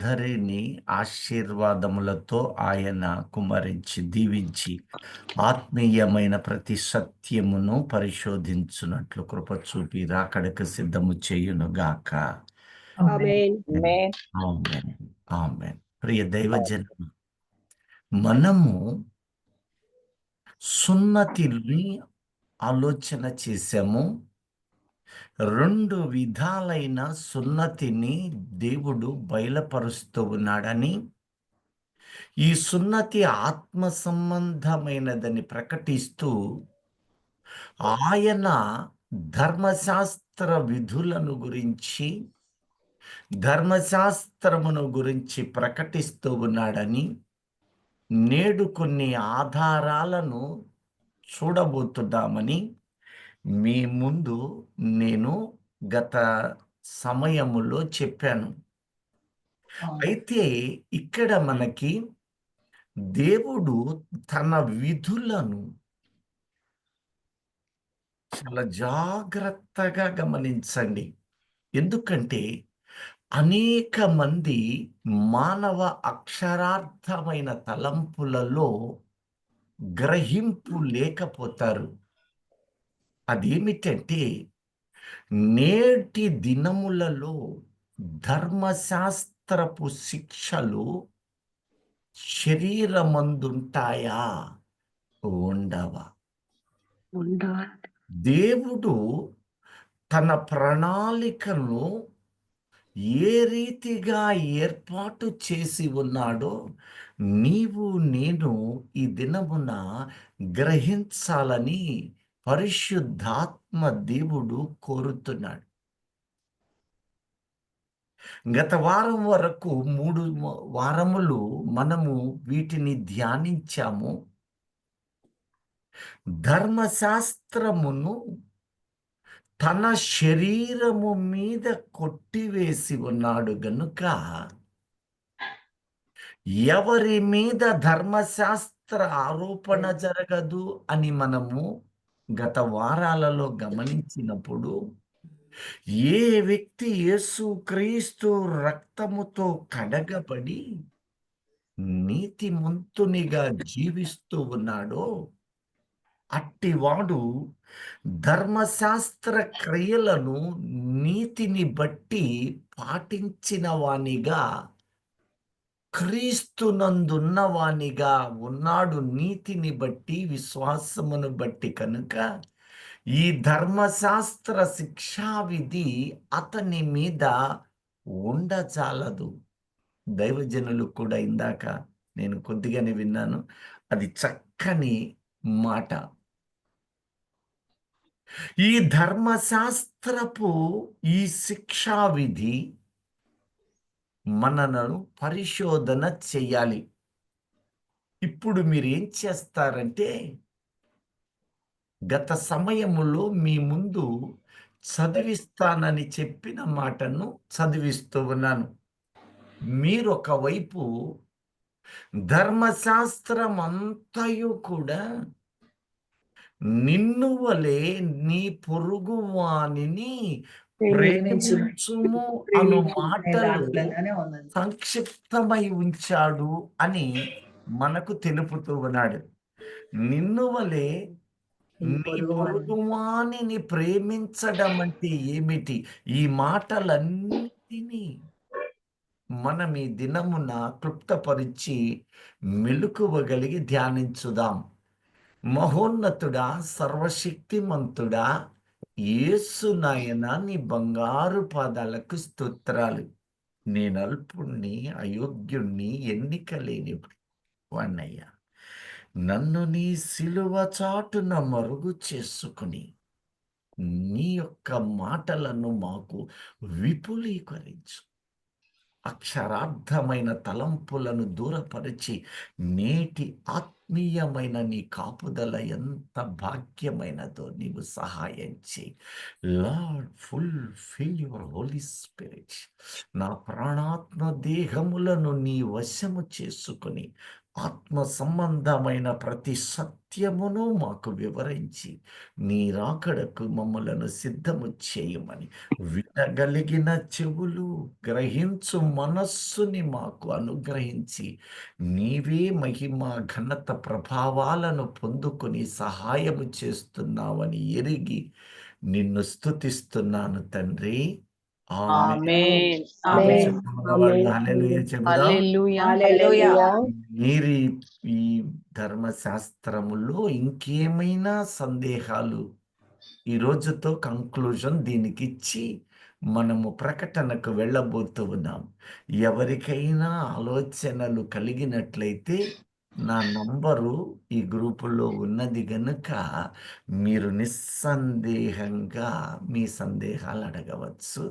ధరిని ఆశీర్వాదములతో ఆయన కుమ్మరించి దీవించి ఆత్మీయమైన ప్రతి సత్యమును పరిశోధించున్నట్లు కృప చూపి రాకడకు సిద్ధము చేయునుగాక. Amen. ఆమేన్. Amen. ఆమేన్. ఆమేన్. ప్రియ దైవజనం, మనము సున్నతిని ఆలోచన చేశాము. 2 విధాలైన సున్నతిని దేవుడు బయలుపరుస్తూ ఉన్నాడని, ఈ సున్నతి ఆత్మ సంబంధమైనదని ప్రకటిస్తూ ఆయన ధర్మశాస్త్ర విధులను గురించి, ధర్మశాస్త్రమును గురించి ప్రకటిస్తూ ఉన్నాడని, నేడు కొన్ని ఆధారాలను చూడబోతున్నామని మీ ముందు నేను గత సమయములో చెప్పాను. అయితే ఇక్కడ మనకి దేవుడు తన విధులను చాలా జాగ్రత్తగా గమనించండి. ఎందుకంటే అనేక మంది మానవ అక్షరార్థమైన తలంపులలో గ్రహింపు లేకపోతారు. అదేమిటంటే నేటి దినములలో ధర్మశాస్త్రపు శిక్షలు శరీరమందుంటాయా? ఉండవా? దేవుడు తన ప్రణాళికను ఏ రీతిగా ఏర్పాటు చేసి ఉన్నాడో నీవు నేను ఈ దినమున గ్రహించాలని పరిశుద్ధాత్మ దేవుడు కోరుతున్నాడు. గత వారం వరకు 3 వారములు మనము వీటిని ధ్యానించాము. ధర్మశాస్త్రమును తన శరీరము మీద కొట్టివేసి ఉన్నాడు గనుక ఎవరి మీద ధర్మశాస్త్ర ఆరోపణ జరగదు అని మనము గత వారాలలో గమనించినప్పుడు, ఏ వ్యక్తి యేసుక్రీస్తు రక్తముతో కడగబడి నీతిమంతునిగా జీవిస్తూ ఉన్నాడో అట్టివాడు ధర్మశాస్త్ర క్రియలను నీతిని బట్టి పాటించిన వానిగా, క్రీస్తునందున్న వానిగా ఉన్నాడు. నీతిని బట్టి, విశ్వాసమును బట్టి. కనుక ఈ ధర్మశాస్త్ర శిక్షావిధి అతని మీద ఉండజాలదు. దైవజనులు కూడా ఇందాక నేను కొద్దిగానే విన్నాను, అది చక్కని మాట. ఈ ధర్మశాస్త్రపు ఈ శిక్షా విధి మనను పరిశోధన చెయ్యాలి. ఇప్పుడు మీరు ఏం చేస్తారంటే, గత సమయములో మీ ముందు చదివిస్తానని చెప్పిన మాటను చదివిస్తూ ఉన్నాను. మీరు ఒకవైపు ధర్మశాస్త్రం అంతయు కూడా నిన్ను వలె నీ పొరుగు వానిని ప్రేమించుము అను మాటలు సంక్షిప్తమై ఉంచాడు అని మనకు తెలుపుతూ ఉన్నాడు. నిన్ను వలె నీ పొరుగువానిని ప్రేమించడం అంటే ఏమిటి? ఈ మాటలన్నిటినీ మనం ఈ దినమున క్లుప్తపరిచి మెలకువగలిగి ధ్యానించుదాం. మహోన్నతుడా, సర్వశక్తిమంతుడా, యేసు నాయన, నీ బంగారు పాదాలకు స్తోత్రాలు. నేను అల్పుణ్ణి, అయోగ్యుణ్ణి, ఎన్నిక లేని వాణ్ణయ్యా. నన్ను నీ సిలువ చాటున మరుగు చేసుకుని నీ యొక్క మాటలను మాకు విపులీకరించు. అక్షరార్థమైన తలంపులను దూరపరిచి నేటి ఆత్మీయమైన నీ కాపుదల ఎంత భాగ్యమైనదో నీవు సహాయం చేయి. Lord, fulfil your Holy Spirit. నా ప్రాణాత్మ దేహములను నీ వశము చేసుకుని ఆత్మ సంబంధమైన ప్రతి సత్యమును మాకు వివరించి నీ రాకడకు మమ్మలను సిద్ధము చేయమని, వినగలిగిన చెవులు, గ్రహించు మనస్సుని మాకు అనుగ్రహించి, నీవే మహిమ ఘనత ప్రభావాలను పొందుకొని సహాయము చేస్తున్నావని ఎరిగి నిన్ను స్తుతిస్తున్నాను తండ్రి. ఆమేన్. ఆమేన్. ఆమె ఆమేన్. చెప్పుకున్న వాళ్ళు హల్లెలూయా చెబుదాం. హల్లెలూయా. హల్లెలూయా. మీరు ఈ ధర్మశాస్త్రములో ఇంకేమైనా సందేహాలు ఈ రోజుతో కంక్లూజన్ దీనికిచ్చి మనము ప్రకటనకు వెళ్ళబోతూ ఉన్నాం. ఎవరికైనా ఆలోచనలు కలిగినట్లయితే నా నంబరు ఈ గ్రూపులో ఉన్నది గనుక మీరు నిస్సందేహంగా మీ సందేహాలు అడగవచ్చు.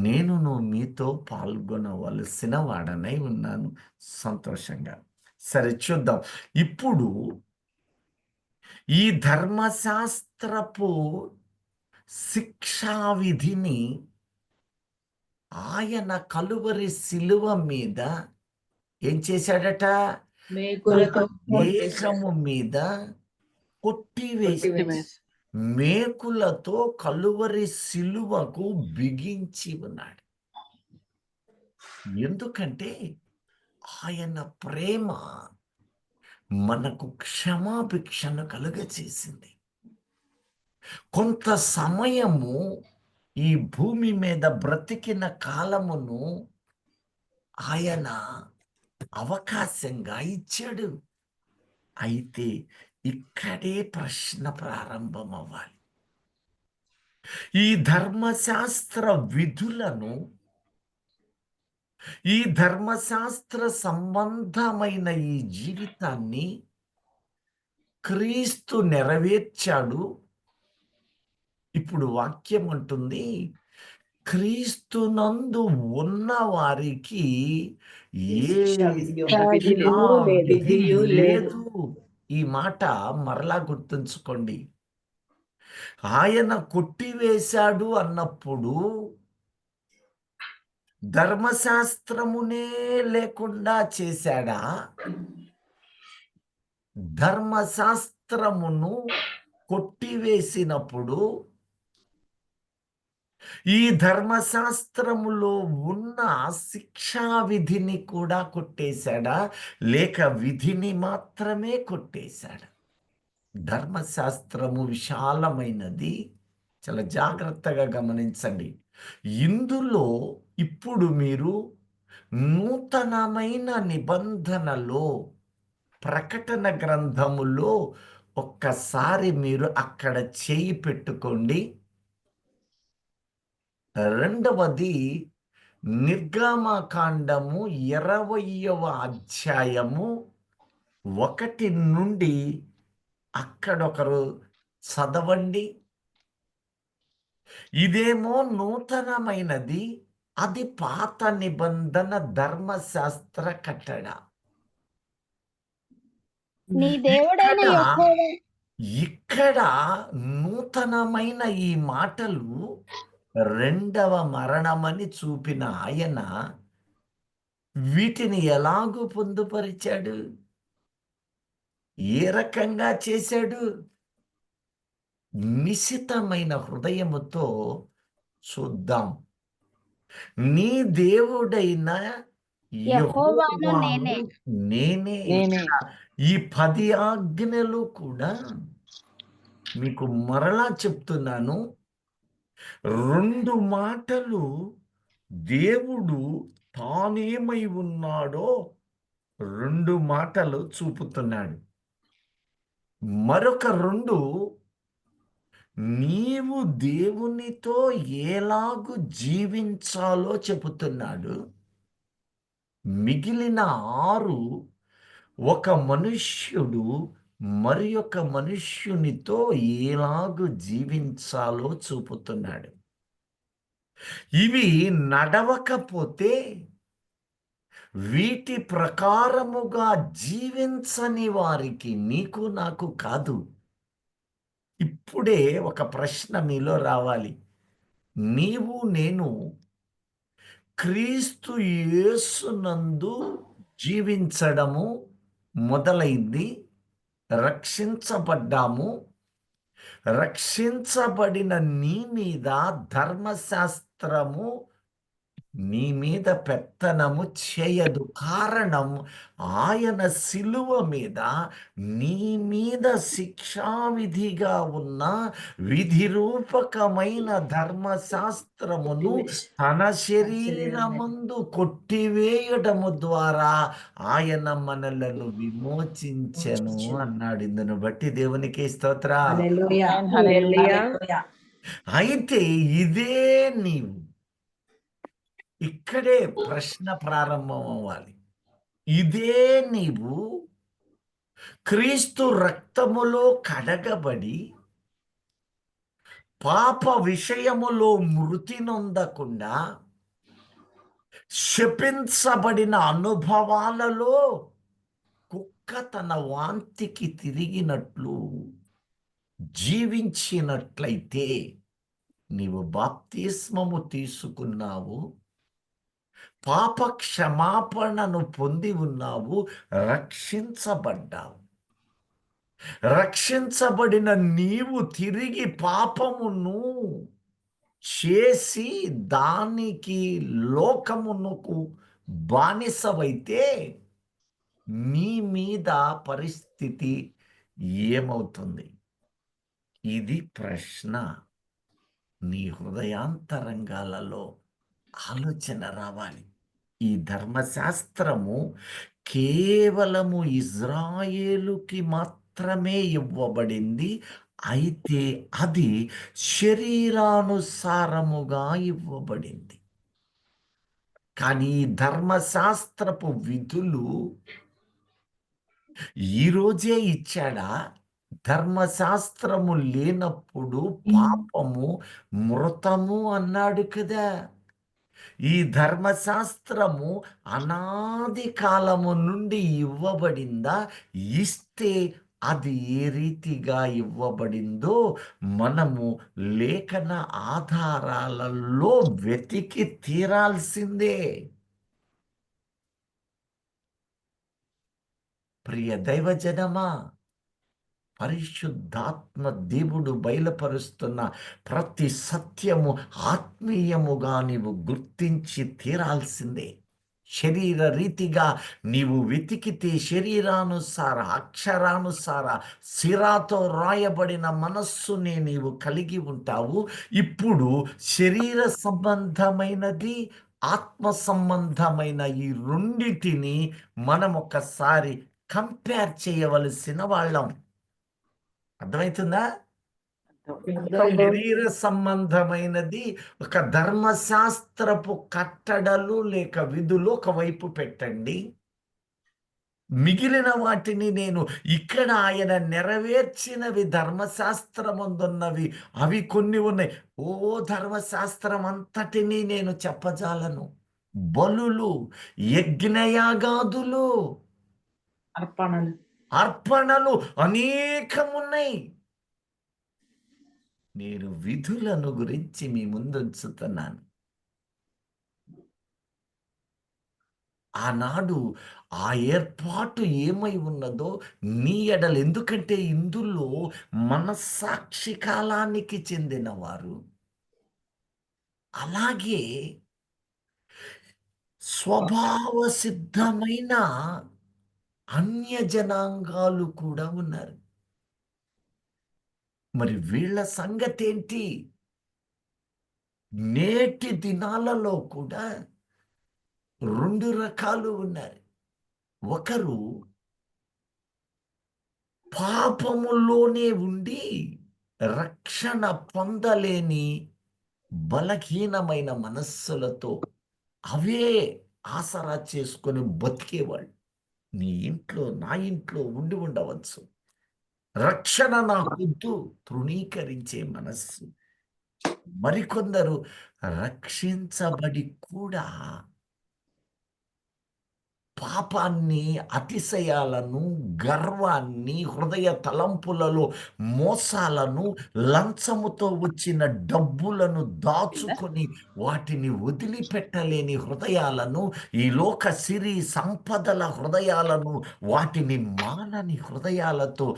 నేనును మీతో పాల్గొనవలసిన వాడనై ఉన్నాను సంతోషంగా. సరే చూద్దాం. ఇప్పుడు ఈ ధర్మశాస్త్రపు శిక్షా విధిని ఆయన కలువరి శిలువ మీద ఏం చేశాడట? మేకులతో దేహము మీద కొట్టివేసి మేకులతో కలువరి శిలువకు బిగించి ఉన్నాడు. ఎందుకంటే ఆయన ప్రేమ మనకు క్షమాభిక్షను కలుగచేసింది. కొంత సమయము ఈ భూమి మీద బ్రతికిన కాలమును ఆయన అవకాశంగా ఇచ్చాడు. అయితే ఇక్కడే ప్రశ్న ప్రారంభం అవ్వాలి. ఈ ధర్మశాస్త్ర విధులను, ఈ ధర్మశాస్త్ర సంబంధమైన ఈ జీవితాన్ని క్రీస్తు నెరవేర్చాడు. ఇప్పుడు వాక్యం అంటుంది, క్రీస్తునందు ఉన్న వారికి ఏ విధి లేదు. ఈ మాట మరలా గుర్తుంచుకోండి. ఆయన కొట్టివేశాడు అన్నప్పుడు ధర్మశాస్త్రమునే లేకుండా చేశాడా? ధర్మశాస్త్రమును కొట్టివేసినప్పుడు ఈ ధర్మశాస్త్రములో ఉన్న శిక్షా విధిని కూడా కొట్టేశాడా, లేక విధిని మాత్రమే కొట్టేశాడా? ధర్మశాస్త్రము విశాలమైనది. చాలా జాగ్రత్తగా గమనించండి. ఇందులో ఇప్పుడు మీరు నూతనమైన నిబంధనలో ప్రకటన గ్రంథములో ఒక్కసారి మీరు అక్కడ చేయి పెట్టుకోండి. రెండవది నిర్గమకాండము 20వ అధ్యాయము 1 నుండి అక్కడొకరు చదవండి. ఇదేమో నూతనమైనది, అది పాత నిబంధన ధర్మశాస్త్ర కట్టడ. నీ దేవుడైన యెహోవా ఇక్కడ నూతనమైన ఈ మాటలు రెండవ మరణమని చూపిన ఆయన వీటిని ఎలాగూ పొందుపరిచాడు, ఏ రకంగా చేశాడు? నిశితమైన హృదయముతో చూద్దాం. నీ దేవుడైన యెహోవాను యెహోవాను నేనే. ఈ 10 ఆజ్ఞలు కూడా మీకు మరలా చెప్తున్నాను. 2 మాటలు దేవుడు తానేమై ఉన్నాడో 2 మాటలు చూపుతున్నాడు. మరొక 2 నీవు దేవునితో ఎలాగు జీవించాలో చెబుతున్నాడు. మిగిలిన 6 ఒక మనుష్యుడు మరి ఒక మనుష్యునితో ఎలాగు జీవించాలో చూపుతున్నాడు. ఇవి నడవకపోతే, వీటి ప్రకారముగా జీవించని వారికి, నీకు నాకు కాదు. ఇప్పుడే ఒక ప్రశ్న మీలో రావాలి. నీవు నేను క్రీస్తు యేసునందు జీవించడము మొదలైంది. రక్షించబడ్డాము. రక్షించబడిన నీ మీద ధర్మశాస్త్రము నీ మీద పెత్తనము చేయదు. కారణం, ఆయన శిలువ మీద నీ మీద శిక్షావిధిగా ఉన్న విధిరూపకమైన ధర్మశాస్త్రమును తన శరీరమందు కొట్టివేయడము ద్వారా ఆయన మనలను విమోచించెను అన్నాడు. ఇందును బట్టి దేవునికి స్తోత్ర. హల్లెలూయా. హల్లెలూయా. హల్లెలూయా. అయితే ఇదే నీవు. ఇక్కడే ప్రశ్న ప్రారంభం అవ్వాలి. ఇదే నీవు క్రీస్తు రక్తములో కడగబడి పాప విషయములో మృతి నొందకుండా శపించబడిన అనుభవాలలో కుక్క తన వాంతికి తిరిగినట్లు జీవించినట్లయితే నీవు బాప్తిస్మము తీసుకున్నావు, పాప క్షమాపణను పొంది ఉన్నావు, రక్షించబడ్డావు. రక్షించబడిన నీవు తిరిగి పాపమును చేసి దానికి లోకమునకు బానిసవైతే నీ మీద పరిస్థితి ఏమవుతుంది? ఇది ప్రశ్న. నీ హృదయాంతరంగాలలో ఆలోచన రావాలి. ఈ ధర్మశాస్త్రము కేవలము ఇజ్రాయేలుకి మాత్రమే ఇవ్వబడింది. అయితే అది శరీరానుసారముగా ఇవ్వబడింది. కానీ ఈ ధర్మశాస్త్రపు విధులు ఈరోజే ఇచ్చాడా? ధర్మశాస్త్రము లేనప్పుడు పాపము మృతము అన్నాడు కదా. ఈ ధర్మశాస్త్రము అనాది కాలము నుండి ఇవ్వబడిందా? ఇస్తే అది ఏ రీతిగా ఇవ్వబడిందో మనము లేఖన ఆధారాలలో వెతికి తీరాల్సిందే. ప్రియ దైవజనమా, పరిశుద్ధాత్మ దేవుడు బయలుపరుస్తున్న ప్రతి సత్యము ఆత్మీయముగా నీవు గుర్తించి తీరాల్సిందే. శరీర రీతిగా నీవు వెతికితే శరీరానుసార అక్షరానుసార సిరాతో రాయబడిన మనస్సునే నీవు కలిగి ఉంటావు. ఇప్పుడు శరీర సంబంధమైనది, ఆత్మ సంబంధమైన ఈ రెండిటిని మనం ఒకసారి కంపేర్ చేయవలసిన వాళ్ళం. అర్థమవుతుందా? శరీర సంబంధమైనది ఒక ధర్మశాస్త్రపు కట్టడలు లేక విధులు ఒకవైపు పెట్టండి. మిగిలిన వాటిని నేను ఇక్కడ ఆయన నెరవేర్చినవి ధర్మశాస్త్రమందున్నవి అవి కొన్ని ఉన్నాయి. ఓ ధర్మశాస్త్రం అంతటినీ నేను చెప్పజాలను. బలులు, యజ్ఞయాగాదులు, అర్పణలు అనేకమున్నాయి. నేను విధులను గురించి మీ ముందుంచుతున్నాను. ఆనాడు ఆ ఏర్పాటు ఏమై ఉన్నదో నీ ఎడలు, ఎందుకంటే ఇందులో మనస్సాక్షి కాలానికి చెందినవారు, అలాగే స్వభావ సిద్ధమైన అన్య జనాంగాలు కూడా ఉన్నారు. మరి వీళ్ళ సంగతి ఏంటి? నేటి దినాలలో కూడా రెండు రకాలు ఉన్నారు. ఒకరు పాపములోనే ఉండి రక్షణ పొందలేని బలహీనమైన మనస్సులతో అవే ఆసరా చేసుకొని బతికేవాళ్ళు. నీ ఇంట్లో, నా ఇంట్లో ఉండి ఉండవచ్చు. రక్షణ నాకొద్దు తృణీకరించే మనస్సు. మరికొందరు రక్షించబడి కూడా పాపాన్ని, అతిశయాలను, గర్వాన్ని, హృదయ తలంపులలో మోసాలను, లంచముతో వచ్చిన డబ్బులను దాచుకొని వాటిని వదిలిపెట్టలేని హృదయాలను, ఈ లోక సిరి సంపదల హృదయాలను, వాటిని మానని హృదయాలతో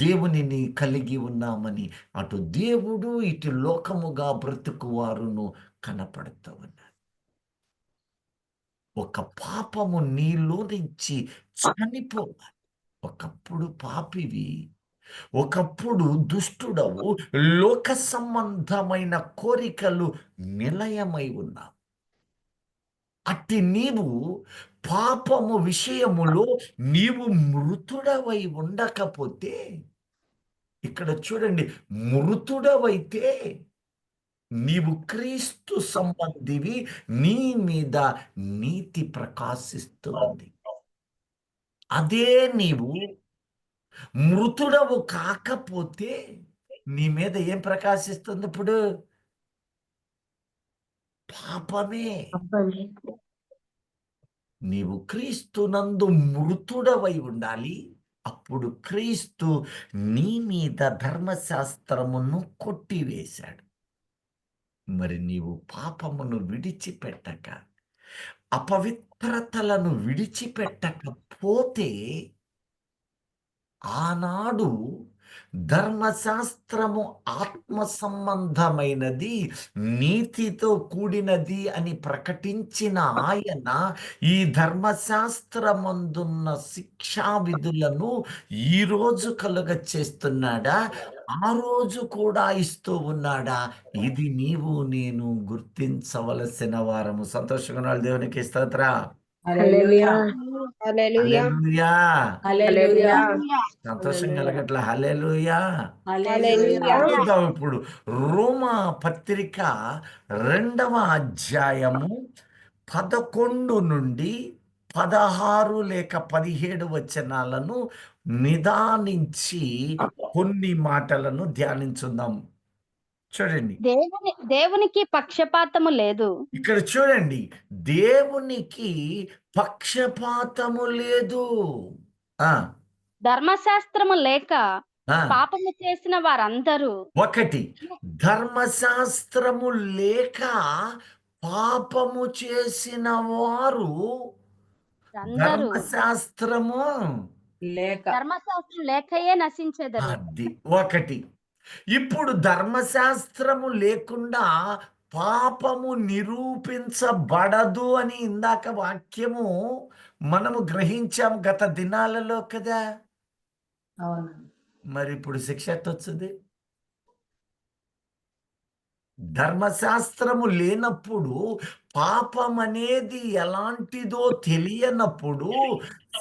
దేవునిని కలిగి ఉన్నామని అటు దేవుడు ఇటు లోకముగా బ్రతుకువారును కనపడుతూ ఉన్నారు. ఒక పాపము నీలో నుంచి చనిపోవాలి. ఒకప్పుడు పాపివి, ఒకప్పుడు దుష్టుడవు, లోక సంబంధమైన కోరికలు నిలయమై ఉన్నావు. అట్టి నీవు పాపము విషయములో నీవు మృతుడవై ఉండకపోతే, ఇక్కడ చూడండి, మృతుడవైతే నీవు క్రీస్తు సంబంధివి, నీ మీద నీతి ప్రకాశిస్తూ ఉంది. అదే నీవు మృతుడవు కాకపోతే నీ మీద ఏం ప్రకాశిస్తుంది? ఇప్పుడు పాపమే. నీవు క్రీస్తునందు మృతుడవై ఉండాలి. అప్పుడు క్రీస్తు నీ మీద ధర్మశాస్త్రమును కొట్టివేశాడు. మరి నీవు పాపమును విడిచిపెట్టక, అపవిత్రతలను విడిచిపెట్టకపోతే, ఆనాడు ధర్మశాస్త్రము ఆత్మ సంబంధమైనది, నీతితో కూడినది అని ప్రకటించిన ఆయన ఈ ధర్మశాస్త్రమందున్న శిక్షా విధులను ఈరోజు కలుగ చేస్తున్నాడా? ఆ రోజు కూడా ఇస్తూ ఉన్నాడా? ఇది నీవు నేను గుర్తించవలసిన వారము. సంతోషంగా ఉన్నాడు. దేవునికి స్తోత్ర. హల్లెలూయా. హల్లెలూయా. హల్లెలూయా. సంతోషం కలగట్ల. హల్లెలూయా. హల్లెలూయా. చదువుదాం ఇప్పుడు రోమా పత్రిక 2వ అధ్యాయము 11 నుండి 16 లేక 17 వచనాలను నిదానించి కొన్ని మాటలను ధ్యానించుదాం. చూడండి, దేవునికి పక్షపాతము లేదు. ఇక్కడ చూడండి, దేవునికి పక్షపాతము లేదు. ధర్మశాస్త్రము లేక పాపము చేసిన వారందరూ, ఒకటి, ధర్మశాస్త్రము లేక పాపము చేసిన వారు, ధర్మశాస్త్రం లేకయే నశించెదరు. అది ఒకటి. ఇప్పుడు ధర్మశాస్త్రము లేకుండా పాపము నిరూపించబడదు అని ఇందాక వాక్యము మనము గ్రహించాం గత దినాలలో కదా. మరి ఇప్పుడు శిక్ష ఎట్టొచ్చుది? ధర్మశాస్త్రము లేనప్పుడు, పాపం అనేది ఎలాంటిదో తెలియనప్పుడు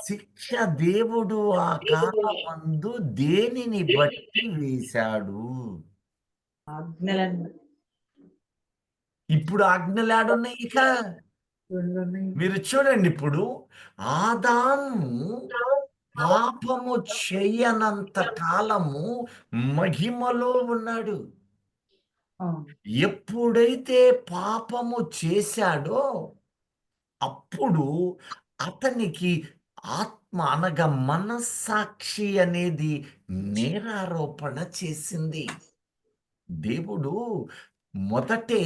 శిక్ష దేవుడు ఆ కాలమందు దేనిని బట్టి వేశాడు? ఇప్పుడు ఆజ్ఞలాడున్నాయి. ఇక మీరు చూడండి, ఇప్పుడు ఆదాము పాపము చేయనంత కాలము మహిమలో ఉన్నాడు. ఎప్పుడైతే పాపము చేశాడో అప్పుడు అతనికి ఆత్మ అనగా మనస్సాక్షి అనేది నేరారోపణ చేసింది. దేవుడు మొదటే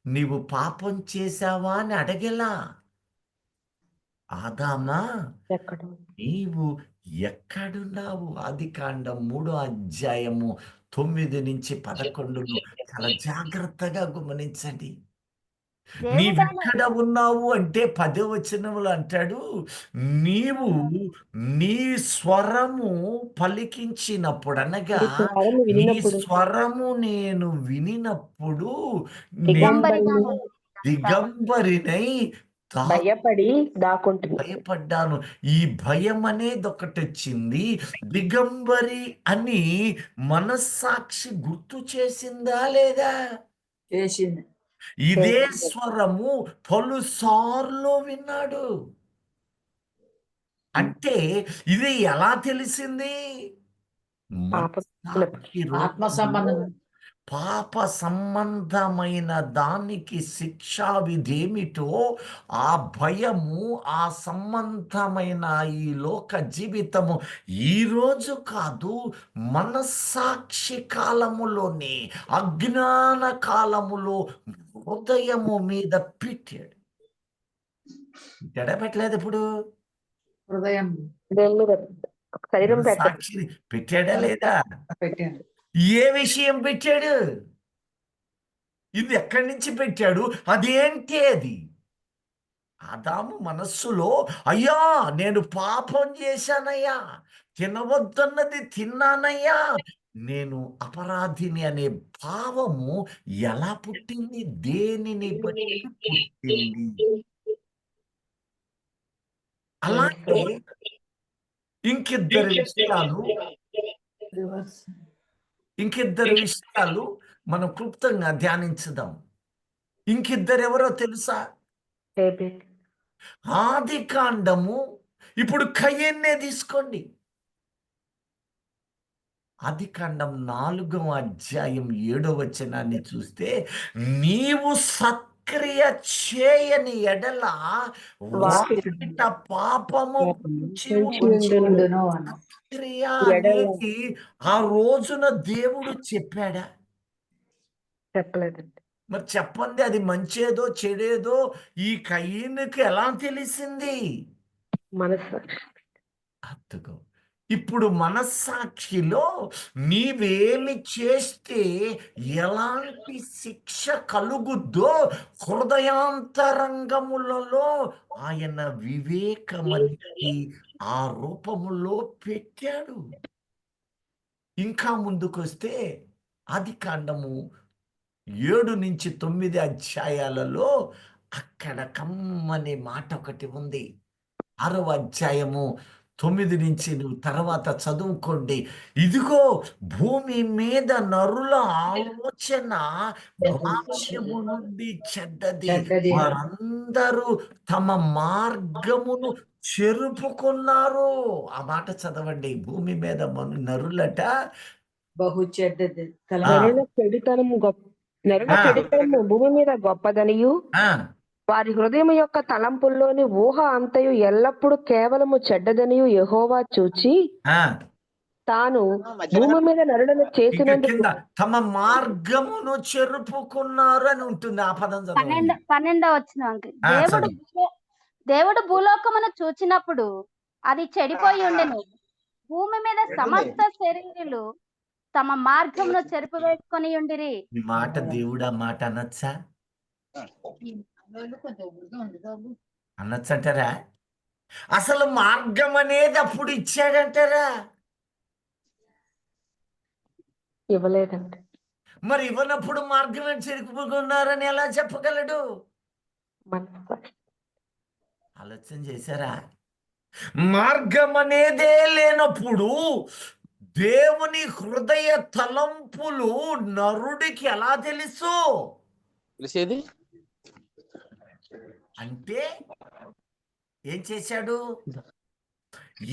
నీవు పాపం చేశావా అని అడగలా. ఆదామా, నీవు ఎక్కడున్నావు? ఆదికాండం 3వ అధ్యాయము 9 నుంచి 11 చాలా జాగ్రత్తగా గమనించండి. నీవెక్కడ ఉన్నావు అంటే 10వ వచనములో అంటాడు, నీవు నీ స్వరము పలికించినప్పుడు, అనగా నీ స్వరము నేను వినినప్పుడు దిగంబరినై భయపడ్డాను. ఈ భయం అనేది ఒకటి వచ్చింది. దిగంబరి అని మనస్సాక్షి గుర్తు చేసిందా లేదా? చేసింది. ఇదే స్వరము పలుసార్లు విన్నాడు. అంటే ఇది ఎలా తెలిసింది? ఆత్మ సంబంధం పాప సంబంధమైన దానికి శిక్షా విధేమిటో ఆ భయము, ఆ సంబంధమైన ఈ లోక జీవితము ఈరోజు కాదు, మనస్సాక్షి కాలములోనే, అజ్ఞాన కాలములో హృదయము మీద పెట్టాడు. పెట్టలేదు ఇప్పుడు హృదయం శరీరం సాక్షిని పెట్టాడా లేదా? పెట్టాడు. ఏ విషయం పెట్టాడు? ఇది ఎక్కడి నుంచి పెట్టాడు? అదేంటి అది? ఆదాము మనస్సులో, అయ్యా నేను పాపం చేశానయ్యా, తినవద్దన్నది తిన్నానయ్యా, నేను అపరాధిని అనే భావము ఎలా పుట్టింది? దేనిని బట్టి పుట్టింది? అలాగే ఇంకిద్దరు విషయాలు మనం క్లుప్తంగా ధ్యానించుదాం. ఇంకిద్దరు ఎవరో తెలుసా? ఆది కాండము, ఇప్పుడు కయ్యన్నే తీసుకోండి. ఆది కాండం 4వ అధ్యాయం 7వ వచనాన్ని చూస్తే, నీవు సత్క్రియ చేయని ఎడల వాకిట పాపము పొంచి ఉండును. సత్క్రియ అనేది ఆ రోజున దేవుడు చెప్పాడా? చెప్పలేదండి. మరి చెప్పండి, అది మంచేదో చెడేదో ఈ కయ్యనుకి ఎలా తెలిసింది? అద్దుకో. ఇప్పుడు మనస్సాక్షిలో నీవేమి చేస్తే ఎలాంటి శిక్ష కలుగుద్దో హృదయాంతరంగములలో ఆయన వివేకమని ఆ రూపములో పెట్టాడు. ఇంకా ముందుకొస్తే ఆది కాండము 7-9 అధ్యాయాలలో అక్కడ కమ్మని మాట ఒకటి ఉంది. 6వ అధ్యాయము 9 నుంచి నువ్వు తర్వాత చదువుకోండి. ఇదిగో భూమి మీద నరుల ఆలోచన భాష్యము నుండి చెడ్డది, వారందరూ తమ మార్గమును చెరుపుకున్నారు. ఆ మాట చదవండి. భూమి మీద నరులట బహు చెడ్డది, చెడుతనము భూమి మీద గొప్పదనియు, వారి హృదయం యొక్క తలంపుల్లోని ఊహ అంతయు ఎల్లప్పుడూ కేవలము చెడ్డదనియు యెహోవా చూచి తాను భూమి మీద నరులను చేసినందుకు తమ మార్గమును చెరుపుకున్నారు అని ఉంటుంది. ఆ పదం చదవండి. 12వ వచనం. దేవుడు భూలోకమును చూచినప్పుడు అది చెడిపోయి ఉండెను. భూమి మీద సమస్త శరీరులు తమ మార్గమును చెరుపు వేసుకొని ఉండిరి. ఈ మాట దేవుడు ఆ మాట అనొచ్చా? అనొచ్చంటారా? అసలు మార్గం అనేది అప్పుడు ఇచ్చాడంటారా? ఇవ్వలేదండి. మరి ఇవ్వనప్పుడు మార్గం చెరుపుకున్నారని ఎలా చెప్పగలడు? ఆలోచన చేశారా? మార్గం అనేదే లేనప్పుడు దేవుని హృదయ తలంపులు నరుడికి ఎలా తెలుసు? తెలిసేది అంటే ఏం చేశాడు?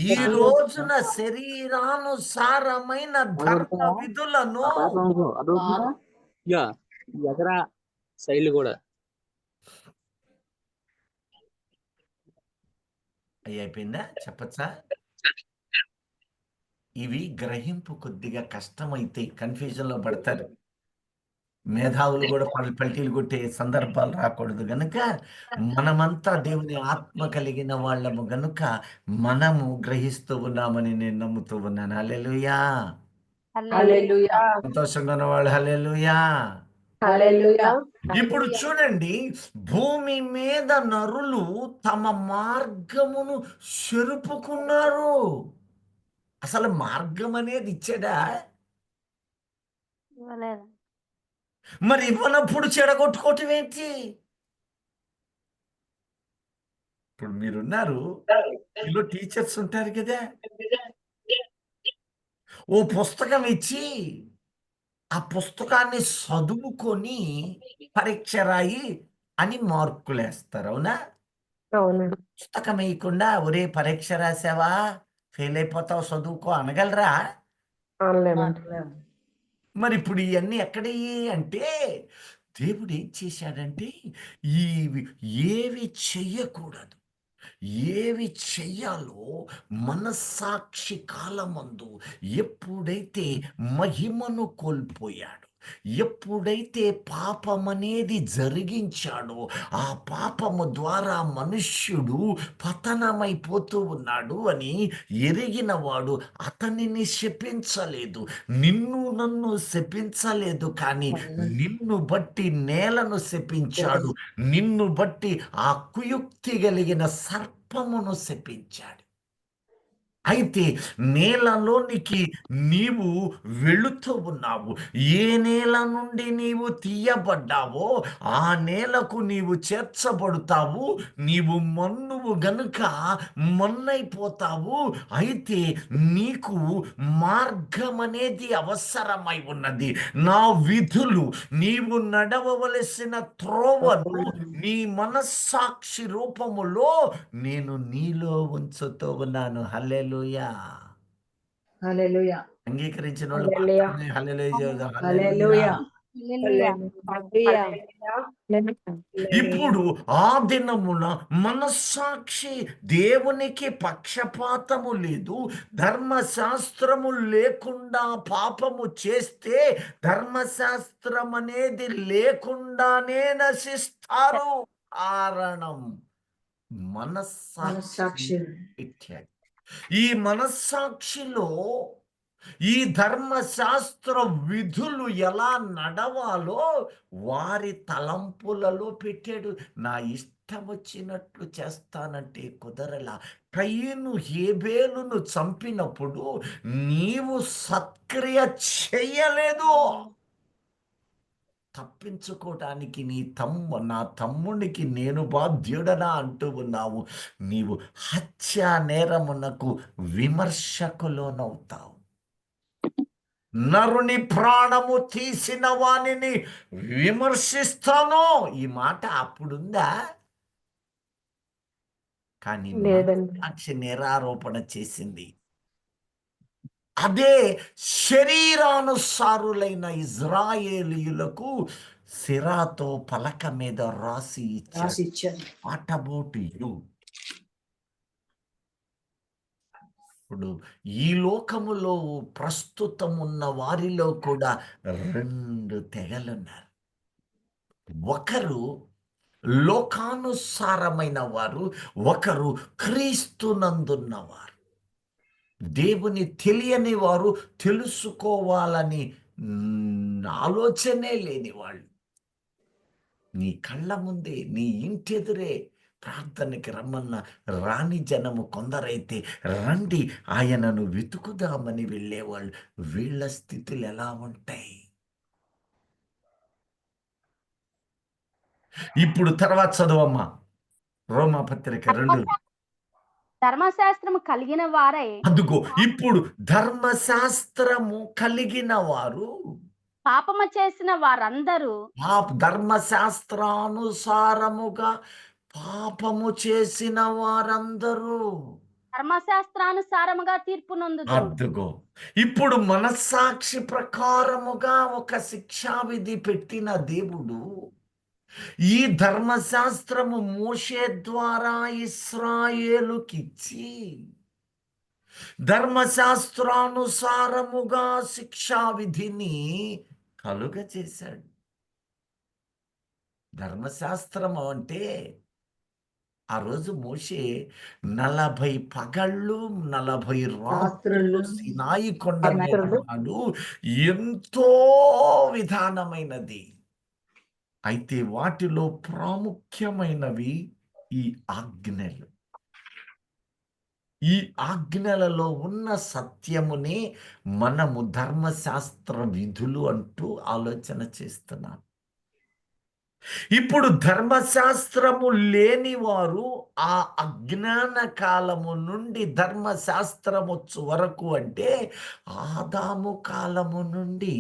ఈ రోజున శరీరానుసారమైన ధర్మ విధులను ఎదరా శైలి కూడా అయిపోయిందా? చెప్పచ్చా? ఇవి గ్రహింపు కొద్దిగా కష్టమైతే కన్ఫ్యూజన్లో పడతారు. మేధావులు కూడా పల్టీలు కొట్టే సందర్భాలు రాకూడదు గనుక మనమంతా దేవుని ఆత్మ కలిగిన వాళ్ళము గనుక మనము గ్రహిస్తూ ఉన్నామని నేను నమ్ముతూ ఉన్నాను. హల్లెలూయా. సంతోషంగా ఉన్నవాళ్ళు హల్లెలూయా. ఇప్పుడు చూడండి, భూమి మీద నరులు తమ మార్గమును చెరుపుకున్నారు. అసలు మార్గం అనేది ఇచ్చాడా? మరి ఇవ్వనప్పుడు చెడగొట్టుకోవటం ఏంటి? ఇప్పుడు మీరున్నారు, ఇందులో టీచర్స్ ఉంటారు కదా, ఓ పుస్తకం ఇచ్చి ఆ పుస్తకాన్ని చదువుకొని పరీక్ష రాయి అని మార్కులు వేస్తారు. అవునా? పుస్తకం వేయకుండా ఒరే పరీక్ష రాసావా, ఫెయిల్ అయిపోతావు, చదువుకో అనగలరా? మరి ఇప్పుడు ఇవన్నీ ఎక్కడయ్యి అంటే దేవుడు ఏం చేశాడంటే ఇవి ఏవి చెయ్యకూడదు, ఏవి చెయ్యాలో మనస్సాక్షి కాలమందు ఎప్పుడైతే మహిమను కోల్పోయాడు, ఎప్పుడైతే పాపమనేది జరిగించాడో, ఆ పాపము ద్వారా మనుష్యుడు పతనమైపోతూ ఉన్నాడు అని ఎరిగిన వాడు అతనిని శపించలేదు, నిన్ను నన్ను శపించలేదు, కానీ నిన్ను బట్టి నేలను శపించాడు, నిన్ను బట్టి ఆ కుయుక్తి కలిగిన సర్పమును శపించాడు. అయితే నేలలోనికి నీవు వెళుతూ ఉన్నావు, ఏ నేల నుండి నీవు తీయబడ్డావో ఆ నేలకు నీవు చేర్చబడతావు, నీవు మన్నువు గనుక మన్నైపోతావు. అయితే నీకు మార్గం అనేది అవసరమై ఉన్నది, నా విధులు, నీవు నడవవలసిన త్రోవను నీ మనస్సాక్షి రూపములో నేను నీలో ఉంచుతూ ఉన్నాను. హల్లెలూయా. హల్లెలూయా. అంగీకరించిన వాళ్ళు హల్లెలూయా. మాత్రమే హల్లెలూయా చెబుదాం. హల్లెలూయా. హల్లెలూయా. ఇప్పుడు ఆ దినమున మనస్సాక్షి దేవునికి పక్షపాతము లేదు, ధర్మశాస్త్రము లేకుండా పాపము చేస్తే ధర్మశాస్త్రం అనేది లేకుండానే నశిస్తారు. కారణం మనస్సాక్షి పెట్టాడు. ఈ మనస్సాక్షిలో ఈ ధర్మశాస్త్ర విధులు ఎలా నడవాలో వారి తలంపులలో పెట్టాడు. నా ఇష్టం వచ్చినట్లు చేస్తానంటే కుదరలా. కయీను హేబేలును చంపినప్పుడు నీవు సత్క్రియ చేయలేదు, తప్పించుకోవటానికి నా తమ్మునికి నేను బాధ్యుడనా అంటూ ఉన్నావు. నీవు హత్య నేరమునకు విమర్శకులోనవుతావు. నరుని ప్రాణము తీసిన వానిని విమర్శిస్తాను, ఈ మాట అప్పుడుందా? కానీ సాక్షి నిరారోపణ చేసింది. అదే శరీరానుసారులైన ఇజ్రాయేలీయులకు సిరాతో పలక మీద రాసి ఇచ్చాడు. What about you? ఇప్పుడు ఈ లోకములో ప్రస్తుతం ఉన్న వారిలో కూడా 2 తెగలున్నారు. ఒకరు లోకానుసారమైన వారు, ఒకరు క్రీస్తునందున్నవారు. దేవుని తెలియని వారు, తెలుసుకోవాలని ఆలోచనే లేని వాళ్ళు. నీ కళ్ళ ముందే, నీ ఇంటి ఎదురే ప్రార్థనకి రమ్మన్న రాని జనము కొందరైతే రండి ఆయనను వెతుకుదామని వెళ్ళేవాళ్ళు. వీళ్ళ స్థితులు ఎలా ఉంటాయి? ఇప్పుడు తర్వాత చదువమ్మా, రోమాపత్రిక 2. ధర్మశాస్త్రము కలిగిన వారై, అదుగో ఇప్పుడు ధర్మశాస్త్రము కలిగిన వారు, పాపము చేసిన వారందరూ, ధర్మశాస్త్రానుసారముగా పాపము చేసిన వారందరూ ధర్మశాస్త్రానుసారముగా తీర్పు నొందుదురు. అదుగో ఇప్పుడు మనస్సాక్షి ప్రకారముగా ఒక శిక్షావిధి పెట్టిన దేవుడు ఈ ధర్మశాస్త్రము మోషే ద్వారా ఇశ్రాయేలుకిచ్చి ధర్మశాస్త్రానుసారముగా శిక్షావిధిని కలుగజేశాడు. ధర్మశాస్త్రము అంటే ఆ రోజు మోషే 40 పగళ్ళు 40 రాత్రులు సినాయి కొండ మీద ఉన్నాడు. ఎంతో విధానమైనది. అయితే వాటిలో ప్రాముఖ్యమైనవి ఈ ఆజ్ఞలు. ఈ ఆజ్ఞలలో ఉన్న సత్యమునే మనము ధర్మశాస్త్ర విధులు అంటూ ఆలోచన చేస్తున్నాం. ఇప్పుడు ధర్మశాస్త్రము లేని వారు ఆ అజ్ఞాన కాలము నుండి ధర్మశాస్త్రము వరకు, అంటే ఆదాము కాలము నుండి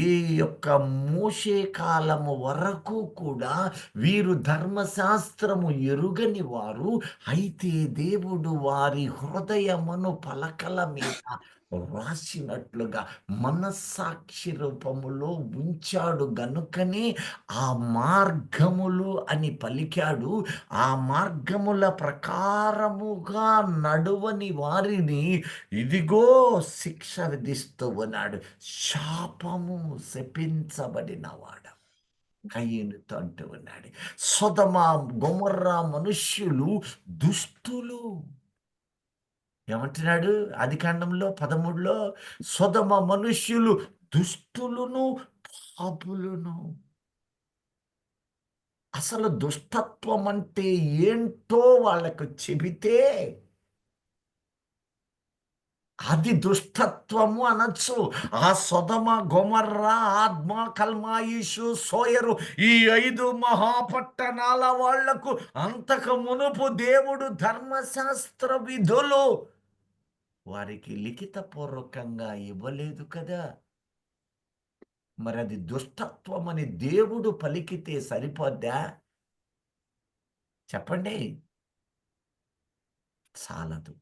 ఏ యొక్క మోషే కాలము వరకు కూడా వీరు ధర్మశాస్త్రము ఎరుగని వారు. అయితే దేవుడు వారి హృదయమును పలకల మీద రాసినట్లుగా మనస్సాక్షి రూపములో ఉంచాడు గనుకనే ఆ మార్గములు అని పలికాడు. ఆ మార్గముల ప్రకారముగా నడువని వారిని ఇదిగో శిక్ష విధిస్తూ ఉన్నాడు. శాపము, శపించబడినవాడు కయీనుతో అంటూ ఉన్నాడు. సొదొమ గొమొర్రా మనుష్యులు దుష్టులు. ఏమంటున్నాడు ఆదికాండంలో 13లో? సొదొమ మనుష్యులు దుష్టులును పాపులును. అసలు దుష్టత్వం అంటే ఏంటో వాళ్ళకు చెబితే అది దుష్టత్వము అనొచ్చు. ఆ సొదొమ గొమొర్రా, ఆద్మా, కల్మాయిషు, సోయరు, ఈ 5 మహాపట్టణాల వాళ్లకు అంతకు మునుపు దేవుడు ధర్మశాస్త్ర విధులు వారికి లిఖితపూర్వకంగా ఇవ్వలేదు కదా. మరి అది దుష్టత్వం అని దేవుడు పలికితే సరిపోద్దా? చెప్పండి. చాలదు.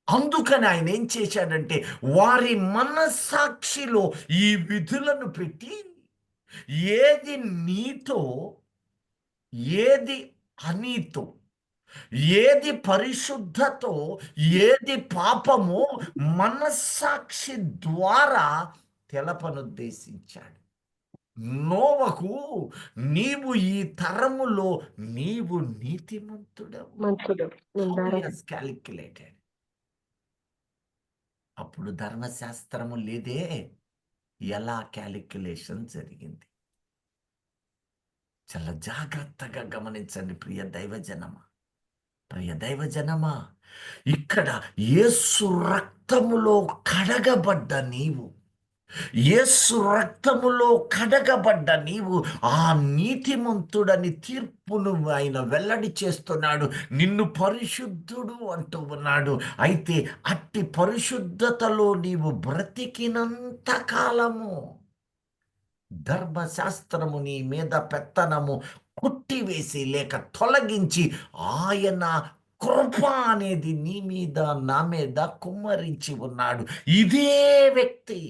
అందుకని ఆయన ఏం చేశాడంటే వారి మనస్సాక్షిలో ఈ విధులను పెట్టి ఏది నీతో, ఏది అనీతో, ఏది పరిశుద్ధతో, ఏది పాపమో మనస్సాక్షి ద్వారా తెలపనుద్దేశించాడు. నోవకు, నీవు ఈ తరములో నీవు నీతిమంతుడవు. మంచుడు ఉండాలి. క్యాలిక్యులేటెడ్. అప్పుడు ధర్మశాస్త్రము లేదే, ఎలా క్యాలిక్యులేషన్ జరిగింది? చాలా జాగ్రత్తగా గమనించండి ప్రియ దైవజనమా. ఇక్కడ యేసు రక్తములో కడగబడ్డ నీవు, యేసు రక్తములో కడగబడ్డ నీవు ఆ నీతిమంతుడని తీర్పును ఆయన వెల్లడి చేస్తున్నాడు. నిన్ను పరిశుద్ధుడు అంటూ ఉన్నాడు. అయితే అట్టి పరిశుద్ధతలో నీవు బ్రతికినంత కాలము ధర్మశాస్త్రము నీ మీద పెత్తనము కొట్టివేసి లేక తొలగించి ఆయన కృప అనేది నీ మీద, నా మీద కుమ్మరించి ఉన్నాడు. ఇదే వ్యక్తి,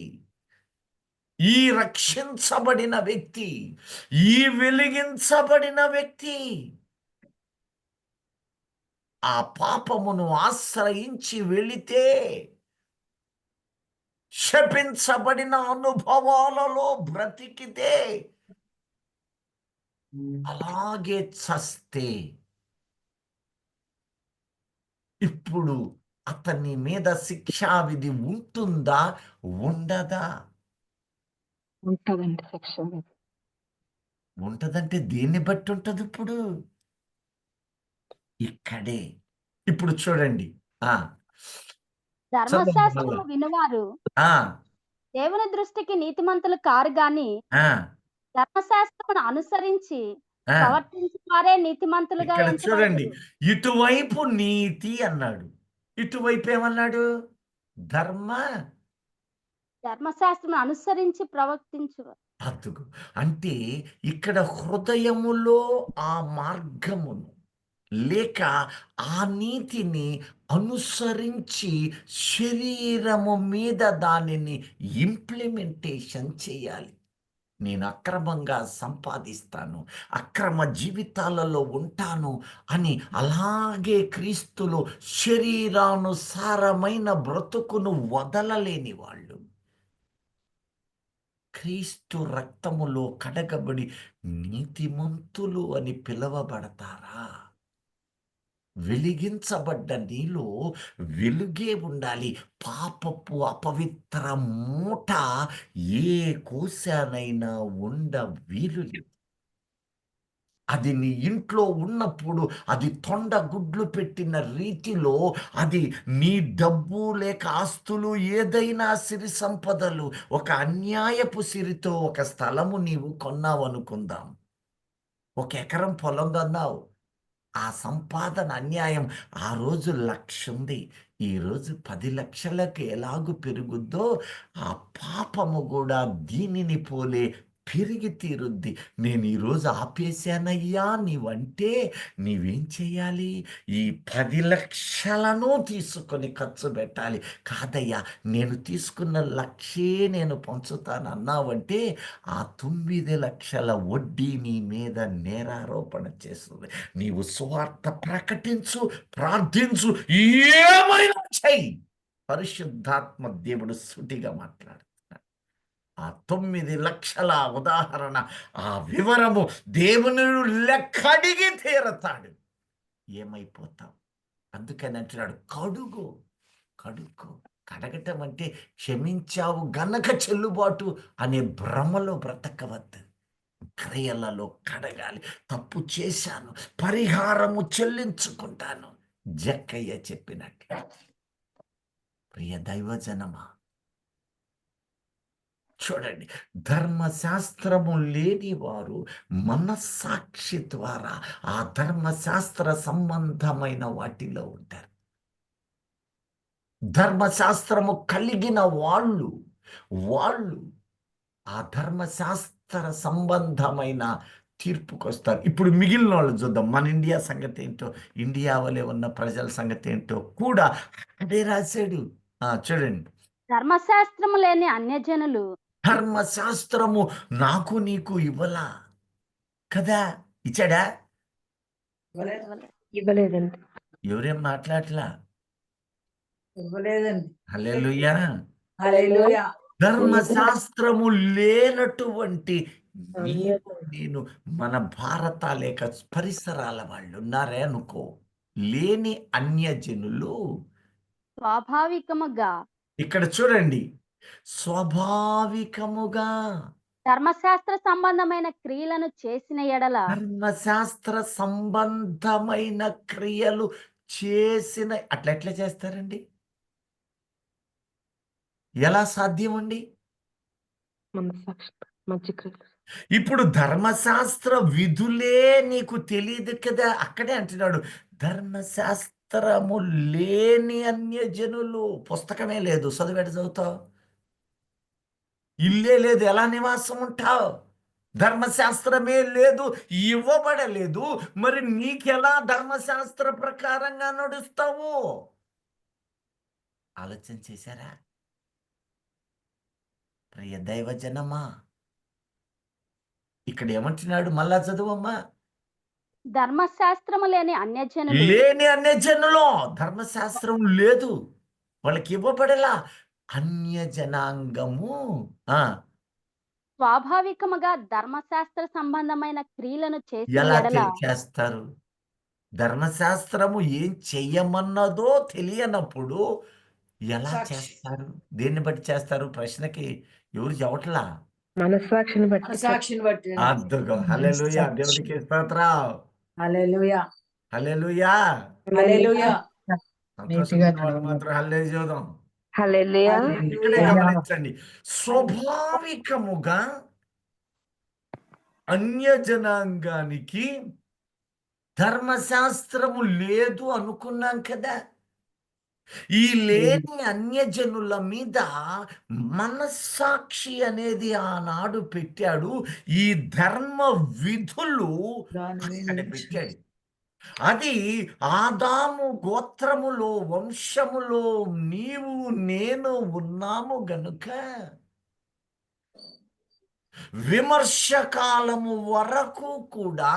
ఈ రక్షించబడిన వ్యక్తి, ఈ వెలిగించబడిన వ్యక్తి ఆ పాపమును ఆశ్రయించి వెళితే శపించబడిన అనుభవాలలో బ్రతికితే, అలాగే చస్తే ఇప్పుడు అతని మీద శిక్షావిధి ఉంటుందా, ఉండదా? ఉంటదండి శిక్ష. ఉంటదంటే దేన్ని బట్టి ఉంటది? ఇప్పుడు ఇక్కడే. ఇప్పుడు చూడండి. ధర్మశాస్త్రము వినువారు ఆ దేవుని దృష్టికి నీతిమంతులు కారు గాని ఆ ధర్మశాస్త్రమును అనుసరించి ఆ ప్రవర్తించే వారే నీతిమంతులుగా ఇక్కడ చూడండి, ఎంచబడుదురు. ఇటువైపు నీతి అన్నాడు, ఇటువైపు ఏమన్నాడు? ధర్మశాస్త్రమును అనుసరించి ప్రవర్తించు. అతుకు అంటే ఇక్కడ హృదయములో ఆ మార్గమును లేక ఆ నీతిని అనుసరించి శరీరము మీద దానిని ఇంప్లిమెంటేషన్ చేయాలి. నేను అక్రమంగా సంపాదిస్తాను, అక్రమ జీవితాలలో ఉంటాను అని అలాగే క్రీస్తులో శరీరానుసారమైన బ్రతుకును వదలలేని వాళ్ళు క్రీస్తు రక్తములో కడగబడి నీతిమంతులు అని పిలువబడతారా? వెలిగించబడ్డ నీలో వెలుగే ఉండాలి. పాపపు అపవిత్ర మూట ఏ కోశానైనా ఉండ వీలులేదు. అది నీ ఇంట్లో ఉన్నప్పుడు అది తొండ గుడ్లు పెట్టిన రీతిలో అది నీ డబ్బు లేక ఆస్తులు ఏదైనా సిరి సంపదలు, ఒక అన్యాయపు సిరితో ఒక స్థలము నీవు కొన్నావు అనుకుందాం. 1 ఎకరం పొలం కొన్నావు. ఆ సంపాదన అన్యాయం. ఆ రోజు 1,00,000 ఉంది, ఈరోజు 10 లక్షలకు ఎలాగూ పెరుగుద్దో ఆ పాపము కూడా దీనిని పోలే పెరిగి తీరుద్ది. నేను ఈరోజు ఆపేశానయ్యా నీవంటే నీవేం చేయాలి? ఈ 10 లక్షలను తీసుకొని ఖర్చు పెట్టాలి. కాదయ్యా నేను తీసుకున్న లక్షే నేను పంచుతాను అన్నావంటే ఆ 9 లక్షల వడ్డీ నీ మీద నేరారోపణ చేస్తుంది. నీవు సువార్త ప్రకటించు, ప్రార్థించు, ఏమైనా చెయ్యి. పరిశుద్ధాత్మ దేవుడు సూటిగా మాట్లాడుతున్నాడు. ఆ 9 లక్షల ఉదాహరణ, ఆ వివరము దేవుని లెక్కడిగి తీరతాడు. ఏమైపోతావు? అందుకని అంటున్నాడు కడుగు. కడగటం అంటే క్షమించావు గనక చెల్లుబాటు అనే భ్రమలో బ్రతకవద్దు. క్రియలలో కడగాలి. తప్పు చేశాను, పరిహారము చెల్లించుకుంటాను. జక్కయ్య చెప్పినట్టు. ప్రియ దైవజనమా, చూడండి, ధర్మశాస్త్రము లేని వారు మనస్సాక్షి ద్వారా ఆ ధర్మశాస్త్ర సంబంధమైన వాటిలో ఉంటారు. ధర్మశాస్త్రము కలిగిన వాళ్ళు ఆ ధర్మశాస్త్ర సంబంధమైన తీర్పుకు వస్తారు. ఇప్పుడు మిగిలిన వాళ్ళు చూద్దాం. మన ఇండియా సంగతి ఏంటో, ఇండియా వలె ఉన్న ప్రజల సంగతి ఏంటో కూడా అక్కడే రాశాడు. చూడండి, ధర్మశాస్త్రము లేని అన్యజనులు ధర్మశాస్త్రము నాకు నీకు ఇవ్వలా కదా? ఇచ్చాడా? ఇవ్వలేదండి. ఎవరేం మాట్లాడలా. ఇవ్వలేదండి. హల్లెలూయా. హల్లెలూయా. ధర్మశాస్త్రము లేనటువంటి నేను మన భారత లేక పరిసరాల వాళ్ళు ఉన్నారే అనుకో, లేని అన్యజనులు స్వాభావికముగా ఇక్కడ చూడండి, స్వాభావికముగా ధర్మశాస్త్ర సంబంధమైన క్రియలను చేసిన ఎడల ధర్మశాస్త్ర సంబంధమైన క్రియలు చేసిన ఎట్లా చేస్తారండి? ఎలా సాధ్యమండి? మనస్సాక్షి మంచి క్రియలు. ఇప్పుడు ధర్మశాస్త్ర విధులే నీకు తెలియదు కదా. అక్కడే అంటున్నాడు, ధర్మశాస్త్రము లేని అన్యజనులు. పుస్తకమే లేదు, చదివేట చదువుతావు. ఇల్లే లేదు, ఎలా నివాసం ఉంటావు? ధర్మశాస్త్రమే లేదు, ఇవ్వబడలేదు. మరి నీకెలా ధర్మశాస్త్ర ప్రకారంగా నడుస్తావు? ఆలోచన చేశారా? ప్రియ దైవజనమా, ఇక్కడ ఏమంటున్నాడు? మళ్ళా చదువమ్మా. ధర్మశాస్త్రము లేని అన్యజనులు లేని అన్యజనులు, ధర్మశాస్త్రం లేదు, వాళ్ళకి ఇవ్వబడలా. అన్యజనాంగము స్వాభావికముగా ధర్మశాస్త్ర సంబంధమైన క్రియలను చేసిన ఎలా ఎడల చేస్తారు? ధర్మశాస్త్రము ఏం చెయ్యమన్నదో తెలియనప్పుడు ఎలా సాక్షి. చేస్తారు? దేన్ని బట్టి చేస్తారు? ప్రశ్నకి ఎవరు చెప్పట్లా. మనస్సాక్షిని బట్టి. సాక్షిని బట్టి. అద్దుగో. హల్లెలూయా. దేవునికి స్తోత్రం. హల్లెలూయా. హల్లెలూయా. హల్లెలూయా. సంతోషంగా వాళ్ళు మాత్రం హల్లెలూయా చూద్దాం. హల్లెలూయా. ఇక్కడే గమనించండి, స్వాభావికముగా అన్యజనాంగానికి ధర్మశాస్త్రము లేదు అనుకున్నాం కదా. ఈ లేని అన్యజనుల మీద మనస్సాక్షి అనేది ఆనాడు పెట్టాడు. ఈ ధర్మ విధులు అక్కడ పెట్టాడు. అది ఆదాము గోత్రములో, వంశములో నీవు నేను ఉన్నాము గనుక విమర్శకాలము వరకు కూడా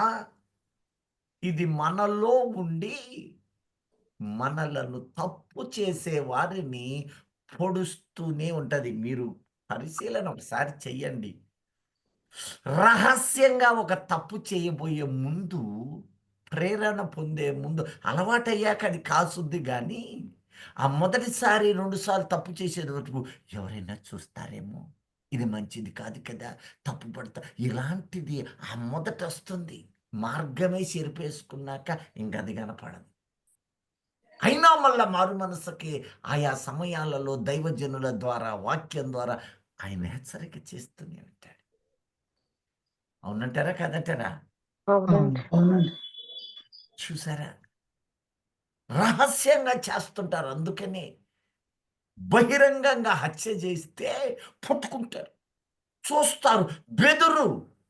ఇది మనలో ఉండి మనలను తప్పు చేసే వారిని పొడుస్తూనే ఉంటది. మీరు పరిశీలన ఒకసారి చెయ్యండి. రహస్యంగా ఒక తప్పు చేయబోయే ముందు, ప్రేరణ పొందే ముందు, అలవాటయ్యాక అది కాసుద్ది. కానీ ఆ మొదటిసారి 2 సార్లు తప్పు చేసేది వరకు ఎవరైనా చూస్తారేమో, ఇది మంచిది కాదు కదా, తప్పు పడతా, ఇలాంటిది ఆ మొదట వస్తుంది. మార్గమే చెరిపేసుకున్నాక ఇంకది కనపడదు. అయినా మళ్ళా మారు మనసుకి ఆయా సమయాలలో దైవజనుల ద్వారా, వాక్యం ద్వారా ఆయన హెచ్చరిక చేస్తూనే ఉంటాడు. అవునంటారా కాదంటారా? అవునండి. చూసారా? రహస్యంగా చేస్తుంటారు. అందుకనే బహిరంగంగా హత్య చేస్తే పట్టుకుంటారు. చూస్తారు, బెదురు.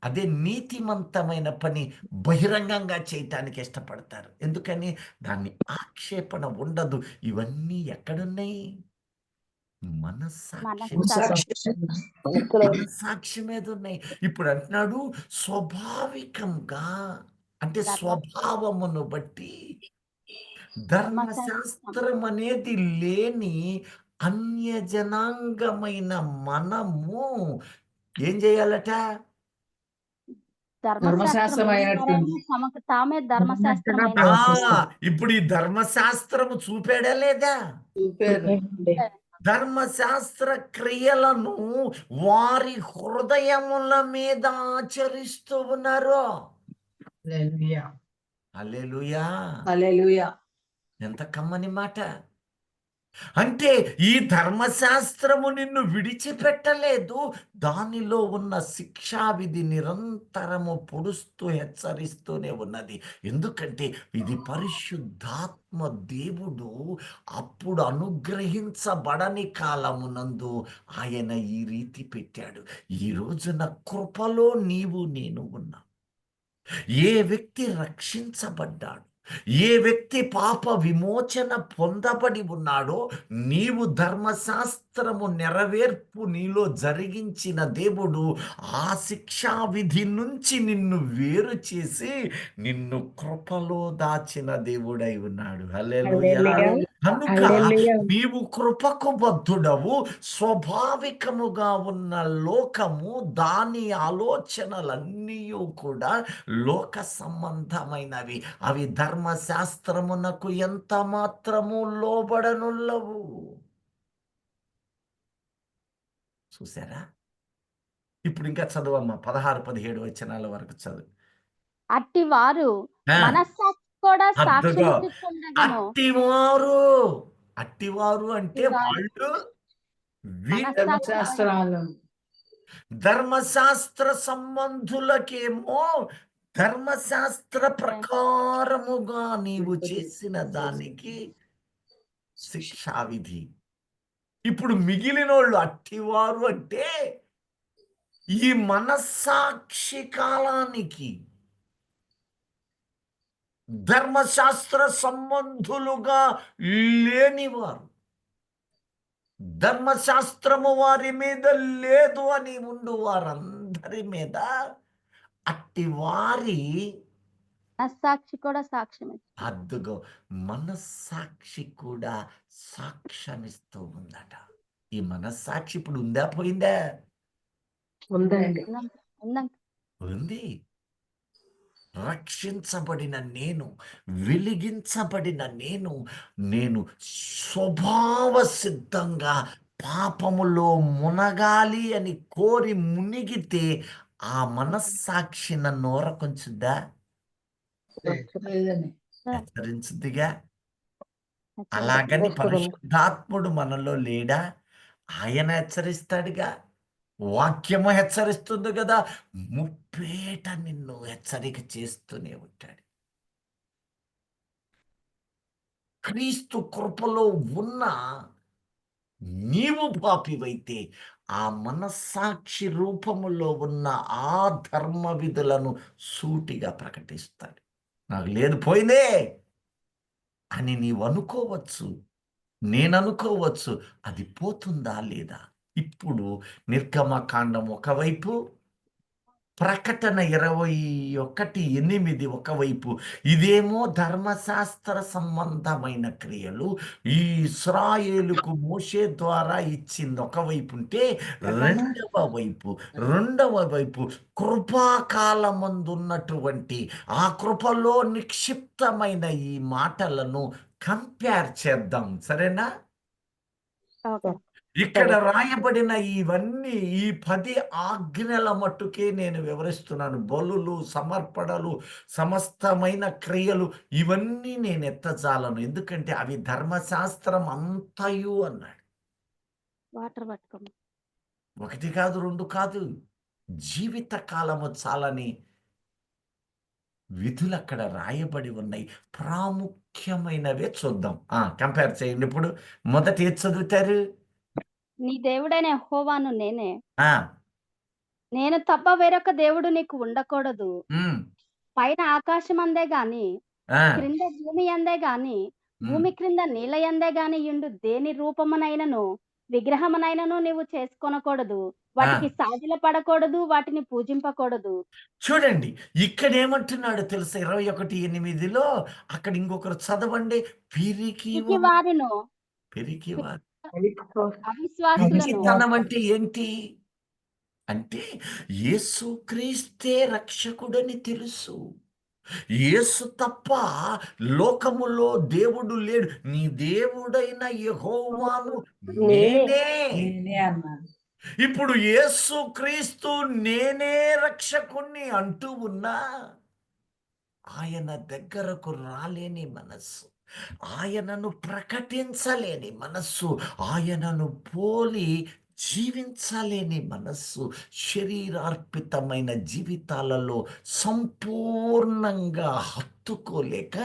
అదే నీతిమంతమైన పని బహిరంగంగా చేయటానికి ఇష్టపడతారు. ఎందుకని? దాన్ని ఆక్షేపణ ఉండదు. ఇవన్నీ ఎక్కడున్నాయి? మనస్సాక్షి మనస్సాక్షి. మనస్సాక్షి మీద ఉన్నాయి. ఇప్పుడు అంటున్నాడు స్వాభావికంగా, అంటే స్వభావమును బట్టి ధర్మశాస్త్రం అనేది లేని అన్య జనాంగమైన మనము ఏం చేయాలట? ధర్మశాస్త్రం అయినట్టుంది. తమకు తామే ధర్మశాస్త్రం ఇప్పుడు ఈ ధర్మశాస్త్రము చూపాడా లేదా? చూపారు. ధర్మశాస్త్ర క్రియలను వారి హృదయముల మీద ఆచరిస్తూ ఉన్నారు. హల్లెలూయా. హల్లెలూయా! హల్లెలూయా. ఎంత కమ్మని మాట! అంటే ఈ ధర్మశాస్త్రము నిన్ను విడిచిపెట్టలేదు. దానిలో ఉన్న శిక్షావిధి నిరంతరము పొడుస్తూ హెచ్చరిస్తూనే ఉన్నది. ఎందుకంటే ఇది పరిశుద్ధాత్మ దేవుడు అప్పుడు అనుగ్రహించబడని కాలమునందు ఆయన ఈ రీతి పెట్టాడు. ఈ రోజున కృపలో నీవు నేను ఉన్నాం. ఏ వ్యక్తి రక్షించబడ్డాడు, ఏ వ్యక్తి పాప విమోచన పొందబడి ఉన్నాడో, నీవు ధర్మశాస్త్రము నెరవేర్పు నీలో జరిగించిన దేవుడు ఆ శిక్షా విధి నుంచి నిన్ను వేరు చేసి నిన్ను కృపలో దాచిన దేవుడై ఉన్నాడు. హల్లెలూయా! కనుక నీవు కృపకు బద్ధుడవు. స్వాభావికముగా ఉన్న లోకము, దాని ఆలోచనలన్నీ కూడా లోక సంబంధమైనవి. అవి ధర్మశాస్త్రమునకు ఎంత మాత్రము లోబడనుల్లవు. చూసారా? ఇప్పుడు ఇంకా చదువమ్మా, 16-17 వచనాల వరకు చదువు. అట్టి వారు మనస్సాక్షి కూడా సాక్ష్యం అద్దుగో, ఇచ్చుచుండగను. అట్టివారు అంటే వాళ్ళు ధర్మశాస్త్రాలను ధర్మశాస్త్ర సంబంధులకేమో ధర్మశాస్త్ర ప్రకారముగా నీవు చేసిన దానికి శిక్షావిధి. ఇప్పుడు మిగిలినోళ్ళు అట్టివారు అంటే ఈ మనస్సాక్షి కాలానికి ధర్మశాస్త్ర సంబంధులుగా లేనివారు, ధర్మశాస్త్రము వారి మీద లేదు అని ఉండు వారందరి మీద అట్టి వారి మనస్సాక్షి కూడా సాక్ష్యం ఇచ్చు. అద్దుగో, మనస్సాక్షి కూడా సాక్ష్యమిస్తూ ఉందట. ఈ మనస్సాక్షి ఇప్పుడు ఉందా పోయిందా? ఉందండి. ఉందండి. ఉంది. రక్షించబడిన నేను, వెలిగించబడిన నేను స్వభావ సిద్ధంగా పాపములో మునగాలి అని కోరి మునిగితే ఆ మనస్సాక్షి నన్ను ఓరకొంచుద్దా? లేదని హెచ్చరించుద్దిగా. అలాగని పరిశుద్ధాత్ముడు మనలో లేడా? ఆయన హెచ్చరిస్తాడుగా. వాక్యము హెచ్చరిస్తుంది కదా, ముప్పేట నిన్ను హెచ్చరిక చేస్తూనే ఉంటాడు. క్రీస్తు కృపలో ఉన్న నీవు పాపివైతే ఆ మనస్సాక్షి రూపములో ఉన్న ఆ ధర్మ విధులను సూటిగా ప్రకటిస్తాడు. నాకు లేదు, పోయిందే అని నీవు అనుకోవచ్చు, నేను అనుకోవచ్చు. అది పోతుందా లేదా? ఇప్పుడు నిర్గమకాండం ఒకవైపు, ప్రకటన 21:8 ఒకవైపు. ఇదేమో ధర్మశాస్త్ర సంబంధమైన క్రియలు ఈ ఇశ్రాయేలుకు మోషే ద్వారా ఇచ్చింది ఒకవైపు ఉంటే, రెండవ వైపు కృపాకాలమందున్నటువంటి ఆ కృపలో నిక్షిప్తమైన ఈ మాటలను కంపేర్ చేద్దాం. సరేనా? ఓకే. ఇక్కడ రాయబడిన ఇవన్నీ ఈ 10 ఆజ్ఞల మట్టుకే నేను వివరిస్తున్నాను. బలులు, సమర్పణలు, సమస్తమైన క్రియలు ఇవన్నీ నేను ఎత్తజాలను. ఎందుకంటే అవి ధర్మశాస్త్రం అంతయు అన్నాడు. వాటర్ పట్టుకోండి. 1 కాదు, 2 కాదు, జీవిత కాలము చాలని విధులు అక్కడ రాయబడి ఉన్నాయి. ప్రాముఖ్యమైనవే చూద్దాం. కంపేర్ చేయండి. ఇప్పుడు మొదట ఏది చదువుతారు? నీ దేవుడైన యెహోవాను నేనే. ఆ నేను తప్ప వేరొక దేవుడు నీకు ఉండకూడదు. ఉమ్, పైన ఆకాశమందే గాని, ఆ, క్రింద భూమి యందే గాని, ఉమ్. భూమి క్రింద నీళ్ళ యందే గాని యుండు దేని రూపమునైనను, విగ్రహమునైనను నీవు చేసుకొనకూడదు. ఆ. వాటికి సాగిలపడకూడదు, వాటిని పూజింపకూడదు. చూడండి, ఇక్కడ ఏమంటున్నాడు తెలుసా? 21:8లో అక్కడ ఇంకొకరు చదవండి. పిరికి పిరికివారు, వారిను, పిరికివారు. అవిశ్వాసులను, పిరికితనం అంటే ఏంటి? అంటే యేసుక్రీస్తే రక్షకుడని తెలుసు. యేసు తప్ప లోకములో దేవుడు లేడు. నీ దేవుడైన యెహోవాను నేనే. నేనే అన్నాను. ఇప్పుడు యేసుక్రీస్తు నేనే రక్షకుణ్ణి అంటూ ఉన్నా ఆయన దగ్గరకు రాలేని మనస్సు, ఆయనను ప్రకటించలేని మనస్సు, ఆయనను పోలి జీవించలేని మనస్సు, శరీరార్పితమైన జీవితాలలో సంపూర్ణంగా హత్తుకోలేక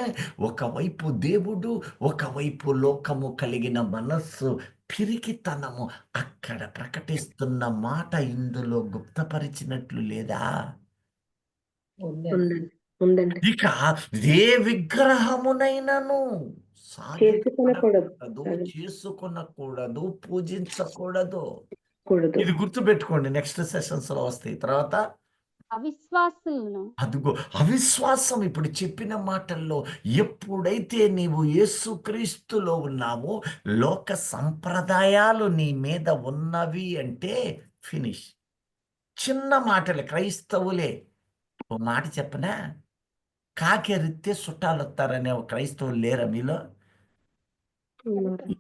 ఒకవైపు దేవుడు, ఒకవైపు లోకము కలిగిన మనస్సు, పిరికితనము అక్కడ ప్రకటిస్తున్న మాట ఇందులో గుప్తపరిచినట్లు లేదా? ఉందండి. ఉందండి. ఇక ఏ విగ్రహమునైనను చేసుకొనకూడదు. చేసుకొనకూడదు, పూజించకూడదు. కూడదు. ఇది గుర్తుపెట్టుకోండి, నెక్స్ట్ సెషన్స్ లో వస్తాయి. తర్వాత అవిశ్వాసులను, అదిగో అవిశ్వాసం. ఇప్పుడు చెప్పిన మాటల్లో ఎప్పుడైతే నీవు యేసుక్రీస్తులో ఉన్నావో, లోక సంప్రదాయాలు నీ మీద ఉన్నవి అంటే ఫినిష్. చిన్న మాటలే, క్రైస్తవులే. ఓ మాట చెప్పనా? కాకెరిత్తే చుట్టాలు వస్తారనే ఒక క్రైస్తవులు లేరా మీలో? ఉన్నారండి.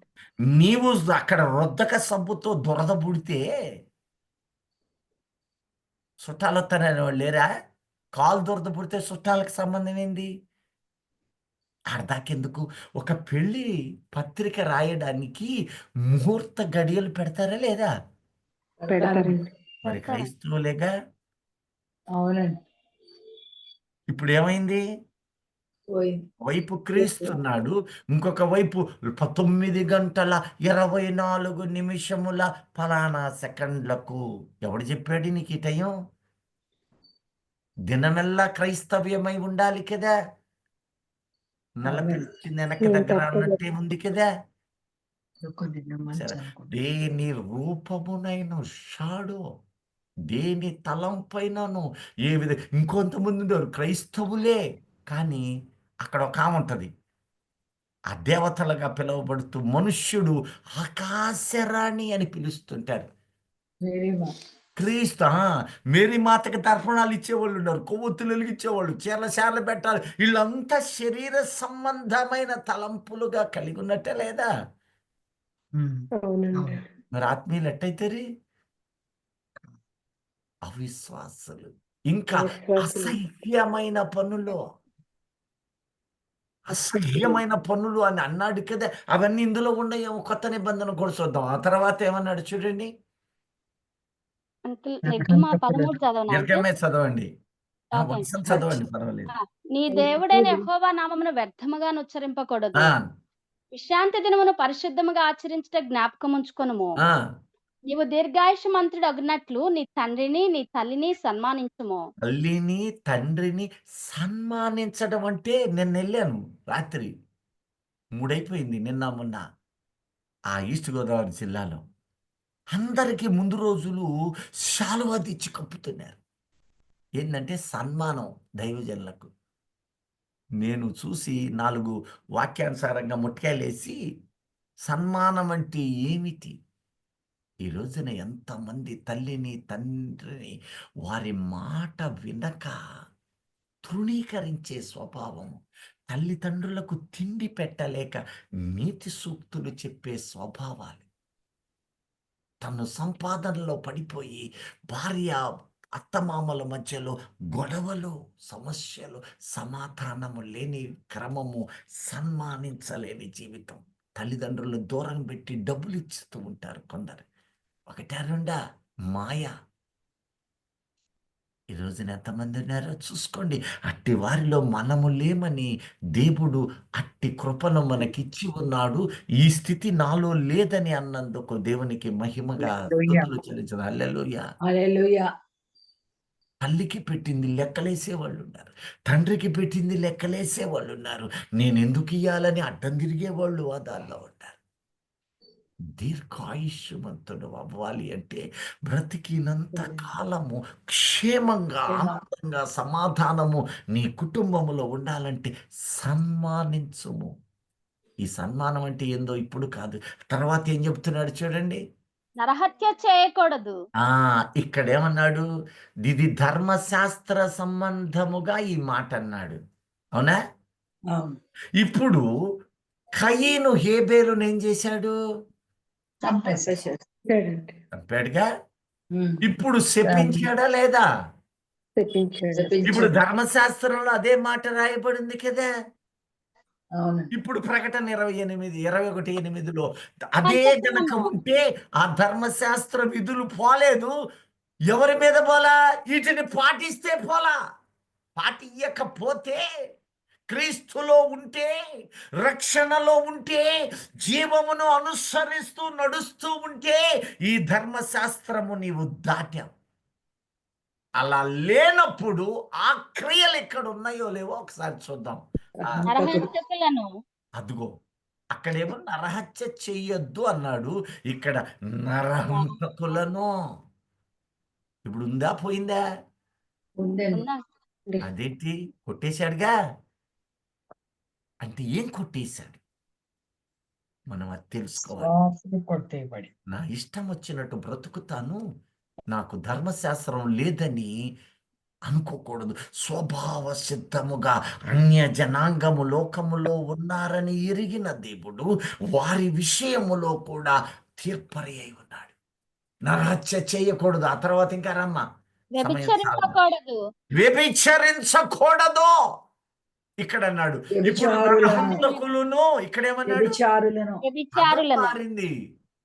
నీవు అక్కడ రొద్దక సబ్బుతో దురద పుడితే చుట్టాలు వస్తారనే వాళ్ళు లేరా? కాలు దురద పుడితే చుట్టాలకు సంబంధం ఏంది? అర్ధాకెందుకు? ఒక పెళ్లి పత్రిక రాయడానికి ముహూర్త గడియలు పెడతారా లేదా? పెడతారండి. మరి పెడతారు. క్రైస్తవులేగా. అవునండి. ఇప్పుడు ఏమైంది? పోయింది. వైపు క్రీస్తున్నాడు, ఇంకొక వైపు 9 గంటల 24 నిమిషముల ఫలానా సెకండ్లకు. ఎవడు చెప్పాడు నీకు ఈ టైం? దినమెల్లా క్రైస్తవ్యమై ఉండాలి కదా. నల్లపిల్లి వెనక దగ్గర అన్నట్టే ఉంది కదా. కొన్ని మంచి సరే, అనుకుంటా. దేని రూపమునైన షాడో, దేని తలంపైనను ఏ విధంగా. ఇంకొంతమంది ఉన్నారు క్రైస్తవులే, కానీ అక్కడ ఒక ఆమె ఉంటుంది, ఆ దేవతలుగా పిలువబడుతూ మనుష్యుడు ఆకాశరాణి అని పిలుస్తుంటారు. వెరీ క్రీస్తు మేరీ మాతకి తర్పణాలు ఇచ్చేవాళ్ళు ఉన్నారు, కొవ్వొత్తులు వెలిగించేవాళ్ళు, చీరలు పెట్టాలి. వీళ్ళంతా శరీర సంబంధమైన తలంపులుగా కలిగి ఉన్నట్టే లేదా? అవునండి. మరి ఆత్మీయులు ఎట్టయితారు? అవిశ్వాసులు. ఇంకా అవిశ్వాసులు. అసహ్యమైన పనులు, అసహ్యమైన పనులు అని అన్నాడు కదా. అవన్నీ ఇందులో ఉండయేమో. కొత్త నిబంధన కూడా చూద్దాం. ఆ తర్వాత ఏమన్నాడు చూడండి. అంటే నిర్గమ 13 చదవనా అండి? నిర్గమే చదవండి. ఓకే. వచనం చదవండి, పర్వాలేదు. నీ దేవుడైన యెహోవా నామమును వ్యర్థముగా ఉచ్చరింపకూడదు. ఆ, విశ్రాంతి దినమును పరిశుద్ధముగా ఆచరించుట జ్ఞాపకం ఉంచుకొనుము. ఆ, నీవు దీర్ఘాయుష్మంతుడు అగునట్లు నీ తండ్రిని నీ తల్లిని సన్మానించుము. తల్లిని తండ్రిని సన్మానించడం అంటే, నేను వెళ్ళాను రాత్రి 3 అయిపోయింది నిన్న మొన్న ఆ ఈస్ట్ గోదావరి జిల్లాలో. అందరికీ ముందు రోజులు శాలువా తెచ్చి కప్పుతున్నారు. ఏంటంటే సన్మానం దైవజనులకు. నేను చూసి 4 వాక్యానుసారంగా ముట్కాయలేసి, సన్మానం అంటే ఏమిటి? ఈ రోజున ఎంతమంది తల్లిని తండ్రిని వారి మాట వినక తృణీకరించే స్వభావం, తల్లిదండ్రులకు తిండి పెట్టలేక నీతి సూక్తులు చెప్పే స్వభావాలు, తను సంపాదనలో పడిపోయి భార్య అత్తమామల మధ్యలో గొడవలు, సమస్యలు, సమాధానము లేని క్రమము, సన్మానించలేని జీవితం. తల్లిదండ్రులు దూరం పెట్టి డబ్బులు ఇస్తూ ఉంటారు కొందరు. ఒకటా రెండా? మాయ. ఈ రోజున ఎంతమంది ఉన్నారో చూసుకోండి. అట్టి వారిలో మనము లేమని దేవుడు అట్టి కృపను మనకిచ్చి ఉన్నాడు. ఈ స్థితి నాలో లేదని అన్నందుకు దేవునికి మహిమగా స్తుతులు చెల్లించదు. హల్లెలూయా. హల్లెలూయా. తల్లికి పెట్టింది లెక్కలేసే వాళ్ళు ఉన్నారు, తండ్రికి పెట్టింది లెక్కలేసే వాళ్ళు ఉన్నారు, నేను ఎందుకు ఇయ్యాలని అడ్డం తిరిగే వాళ్ళు వాదాల్లో ఉంటారు. దీర్ఘాయుష్యవంతుడు అవ్వాలి అంటే బ్రతికినంత కాలము క్షేమంగా, ఆనందంగా, సమాధానము నీ కుటుంబములో ఉండాలంటే సన్మానించుము. ఈ సన్మానం అంటే ఏందో ఇప్పుడు కాదు, తర్వాత ఏం చెప్తున్నాడు చూడండి. నరహత్య చేయకూడదు. ఇక్కడేమన్నాడు? ఇది ధర్మశాస్త్ర సంబంధముగా ఈ మాట అన్నాడు, అవునా? అవును. ఇప్పుడు కయీను హేబేలును ఏం చేశాడు? చంపేశాడు. చెప్తాడండి. చంపాడుగా. ఉమ్. ఇప్పుడు శపించాడా లేదా? చెప్పించాడు. ఇప్పుడు ధర్మశాస్త్రంలో అదే మాట రాయబడింది కదా. అవును. ఇప్పుడు ప్రకటన 21:8లో అదే గనక ఉంటే ఆ ధర్మశాస్త్ర విధులు పోలేదు. ఎవరి మీద పోలా? వీటిని పాటిస్తే పోలా. పాటియ్యకపోతే, క్రీస్తులో ఉంటే, రక్షణలో ఉంటే, జీవమును అనుసరిస్తూ నడుస్తూ ఉంటే ఈ ధర్మశాస్త్రము నీవు దాటావు. అలా లేనప్పుడు ఆ క్రియలు ఎక్కడ ఉన్నాయో లేవో ఒకసారి చూద్దాం. నరహంతకులను. అదిగో అక్కడేమో నరహత్య చెయ్యొద్దు అన్నాడు, ఇక్కడ నరహంతకులను. ఇప్పుడు ఉందా పోయిందా? ఉందండి. ఉన్న అదేంటి కొట్టేశాడుగా. అంటే ఏం కొట్టేశాడు? మనం అది తెలుసుకోవాలి. కొట్టేయబడి నా ఇష్టం వచ్చినట్టు బ్రతుకుతాను, నాకు ధర్మశాస్త్రం లేదని అనుకోకూడదు. స్వభావ సిద్ధముగా అన్య జనాంగము లోకములో ఉన్నారని ఎరిగిన దేవుడు వారి విషయములో కూడా తీర్పరి అయి ఉన్నాడు. నరహత్య చేయకూడదు. ఆ తర్వాత ఇంకా రమ్మ వ్యభిచరించకూడదు. వ్యభిచరించకూడదు ఇక్కడ అన్నాడు. ఇప్పుడు నరహంతకులను ఇక్కడేమన్నాడు? వ్యభిచారులను. మారింది.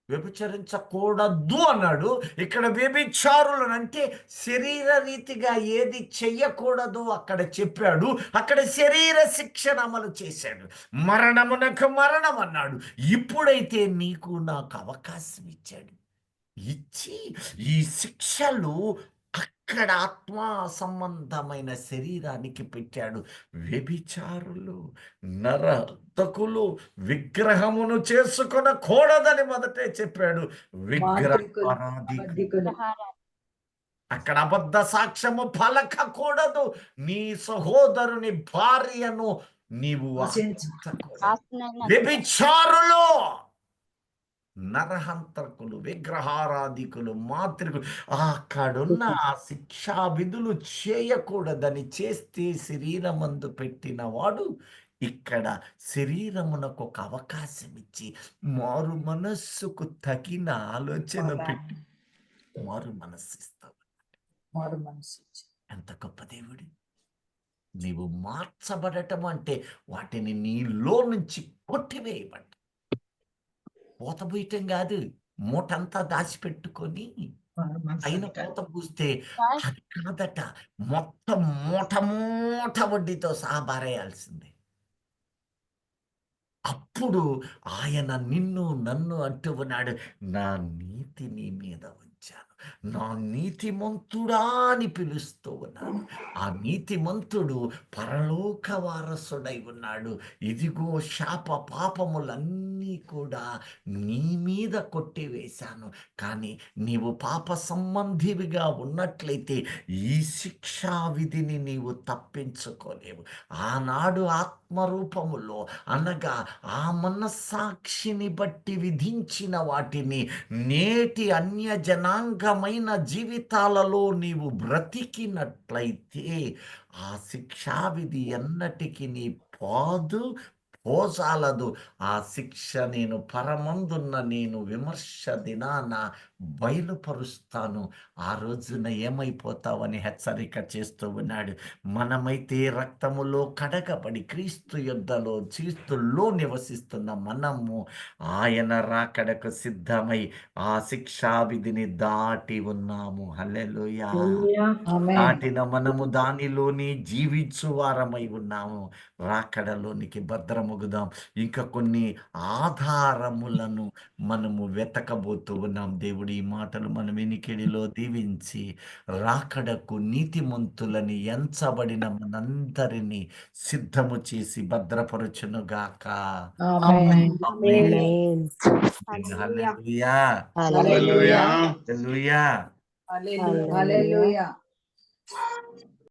వ్యభిచరించకూడదు అన్నాడు, ఇక్కడ వ్యభిచారులను. అంటే శరీర రీతిగా ఏది చెయ్యకూడదు అక్కడ చెప్పాడు, అక్కడ శరీర శిక్షణ అమలు చేశాడు. మరణమునకు మరణం అన్నాడు. ఇప్పుడైతే నీకు నాకు అవకాశం ఇచ్చాడు. ఇచ్చి ఈ శిక్షలు అక్కడ ఆత్మ సంబంధమైన శరీరానికి పెట్టాడు. వ్యభిచారులు, నరహంతకులు, విగ్రహమును చేసుకొనకూడదని మొదటే చెప్పాడు. విగ్రహారాధికులు, అక్కడ అబద్ధ సాక్ష్యము పలకకూడదు. నీ సహోదరుని భార్యను నీవు వ్యభిచారులు, నరహంతకులు, విగ్రహారాధికులు, మాతృకులు, అక్కడున్న ఆ శిక్షా విధులు చేయకూడదని చేస్తే శరీరమందు పెట్టిన వాడు ఇక్కడ శరీరమునకు ఒక అవకాశం ఇచ్చి మారు మనస్సుకు తగిన ఆలోచన పెట్టి మారు మనస్సు ఇస్తావు. ఎంత గొప్ప దేవుడు! నీవు మార్చబడటం అంటే వాటిని నీలో నుంచి కొట్టివేయబడ్డ పోతబోయటం కాదు. మూటంతా దాచిపెట్టుకొని అయిన పోత పూస్తే అది కాదట, మొత్తం మూట మూట వడ్డీతో సహా బారేయాల్సిందే. అప్పుడు ఆయన నిన్ను నన్ను అంటూ ఉన్నాడు, నా నీతి నీ మీద ఉంచాను, నా నీతిమంతుడా అని పిలుస్తూ ఉన్నాను. ఆ నీతిమంతుడు పరలోక వారసుడై ఉన్నాడు. ఇదిగో శాప పాపములన్నీ కూడా నీ మీద కొట్టివేశాను. కానీ నీవు పాప సంబంధివిగా ఉన్నట్లయితే ఈ శిక్షా విధిని నీవు తప్పించుకోలేవు. ఆనాడు ఆత్మరూపములో అనగా ఆ మనస్సాక్షిని బట్టి విధించిన వాటిని నేటి అన్య జనాంగమైన జీవితాలలో నీవు బ్రతికినట్లయితే ఆ శిక్షావిధి ఎన్నటికి నీ పోజాలదు. ఆ శిక్ష నేను పరమందున్న నేను విమర్శ దినాన బయలుపరుస్తాను. ఆ రోజున ఏమైపోతావని హెచ్చరిక చేస్తూ ఉన్నాడు. మనమైతే రక్తములో కడగబడి క్రీస్తు యుద్ధలో క్రీస్తులో నివసిస్తున్న మనము ఆయన రాకడకు సిద్ధమై ఆ శిక్షా విధిని దాటి ఉన్నాము. హల్లెలూయా! దాటిన మనము దానిలోని జీవించు వారమై ఉన్నాము. రాకడలోనికి భద్రమగుదాం. ఇంకా కొన్ని ఆధారములను మనము వెతకబోతూ ఉన్నాం. దేవుడి దేవుడి ఈ మాటలు మన వినికిడిలో దీవించి రాకడకు నీతిమంతులని ఎంచబడిన మనందరినీ సిద్ధము చేసి భద్రపరచునుగాక. ఆమేన్. ఆమేన్. Amen. హల్లెలూయా. Hallelujah. హల్లెలూయా. హల్లెలూయా.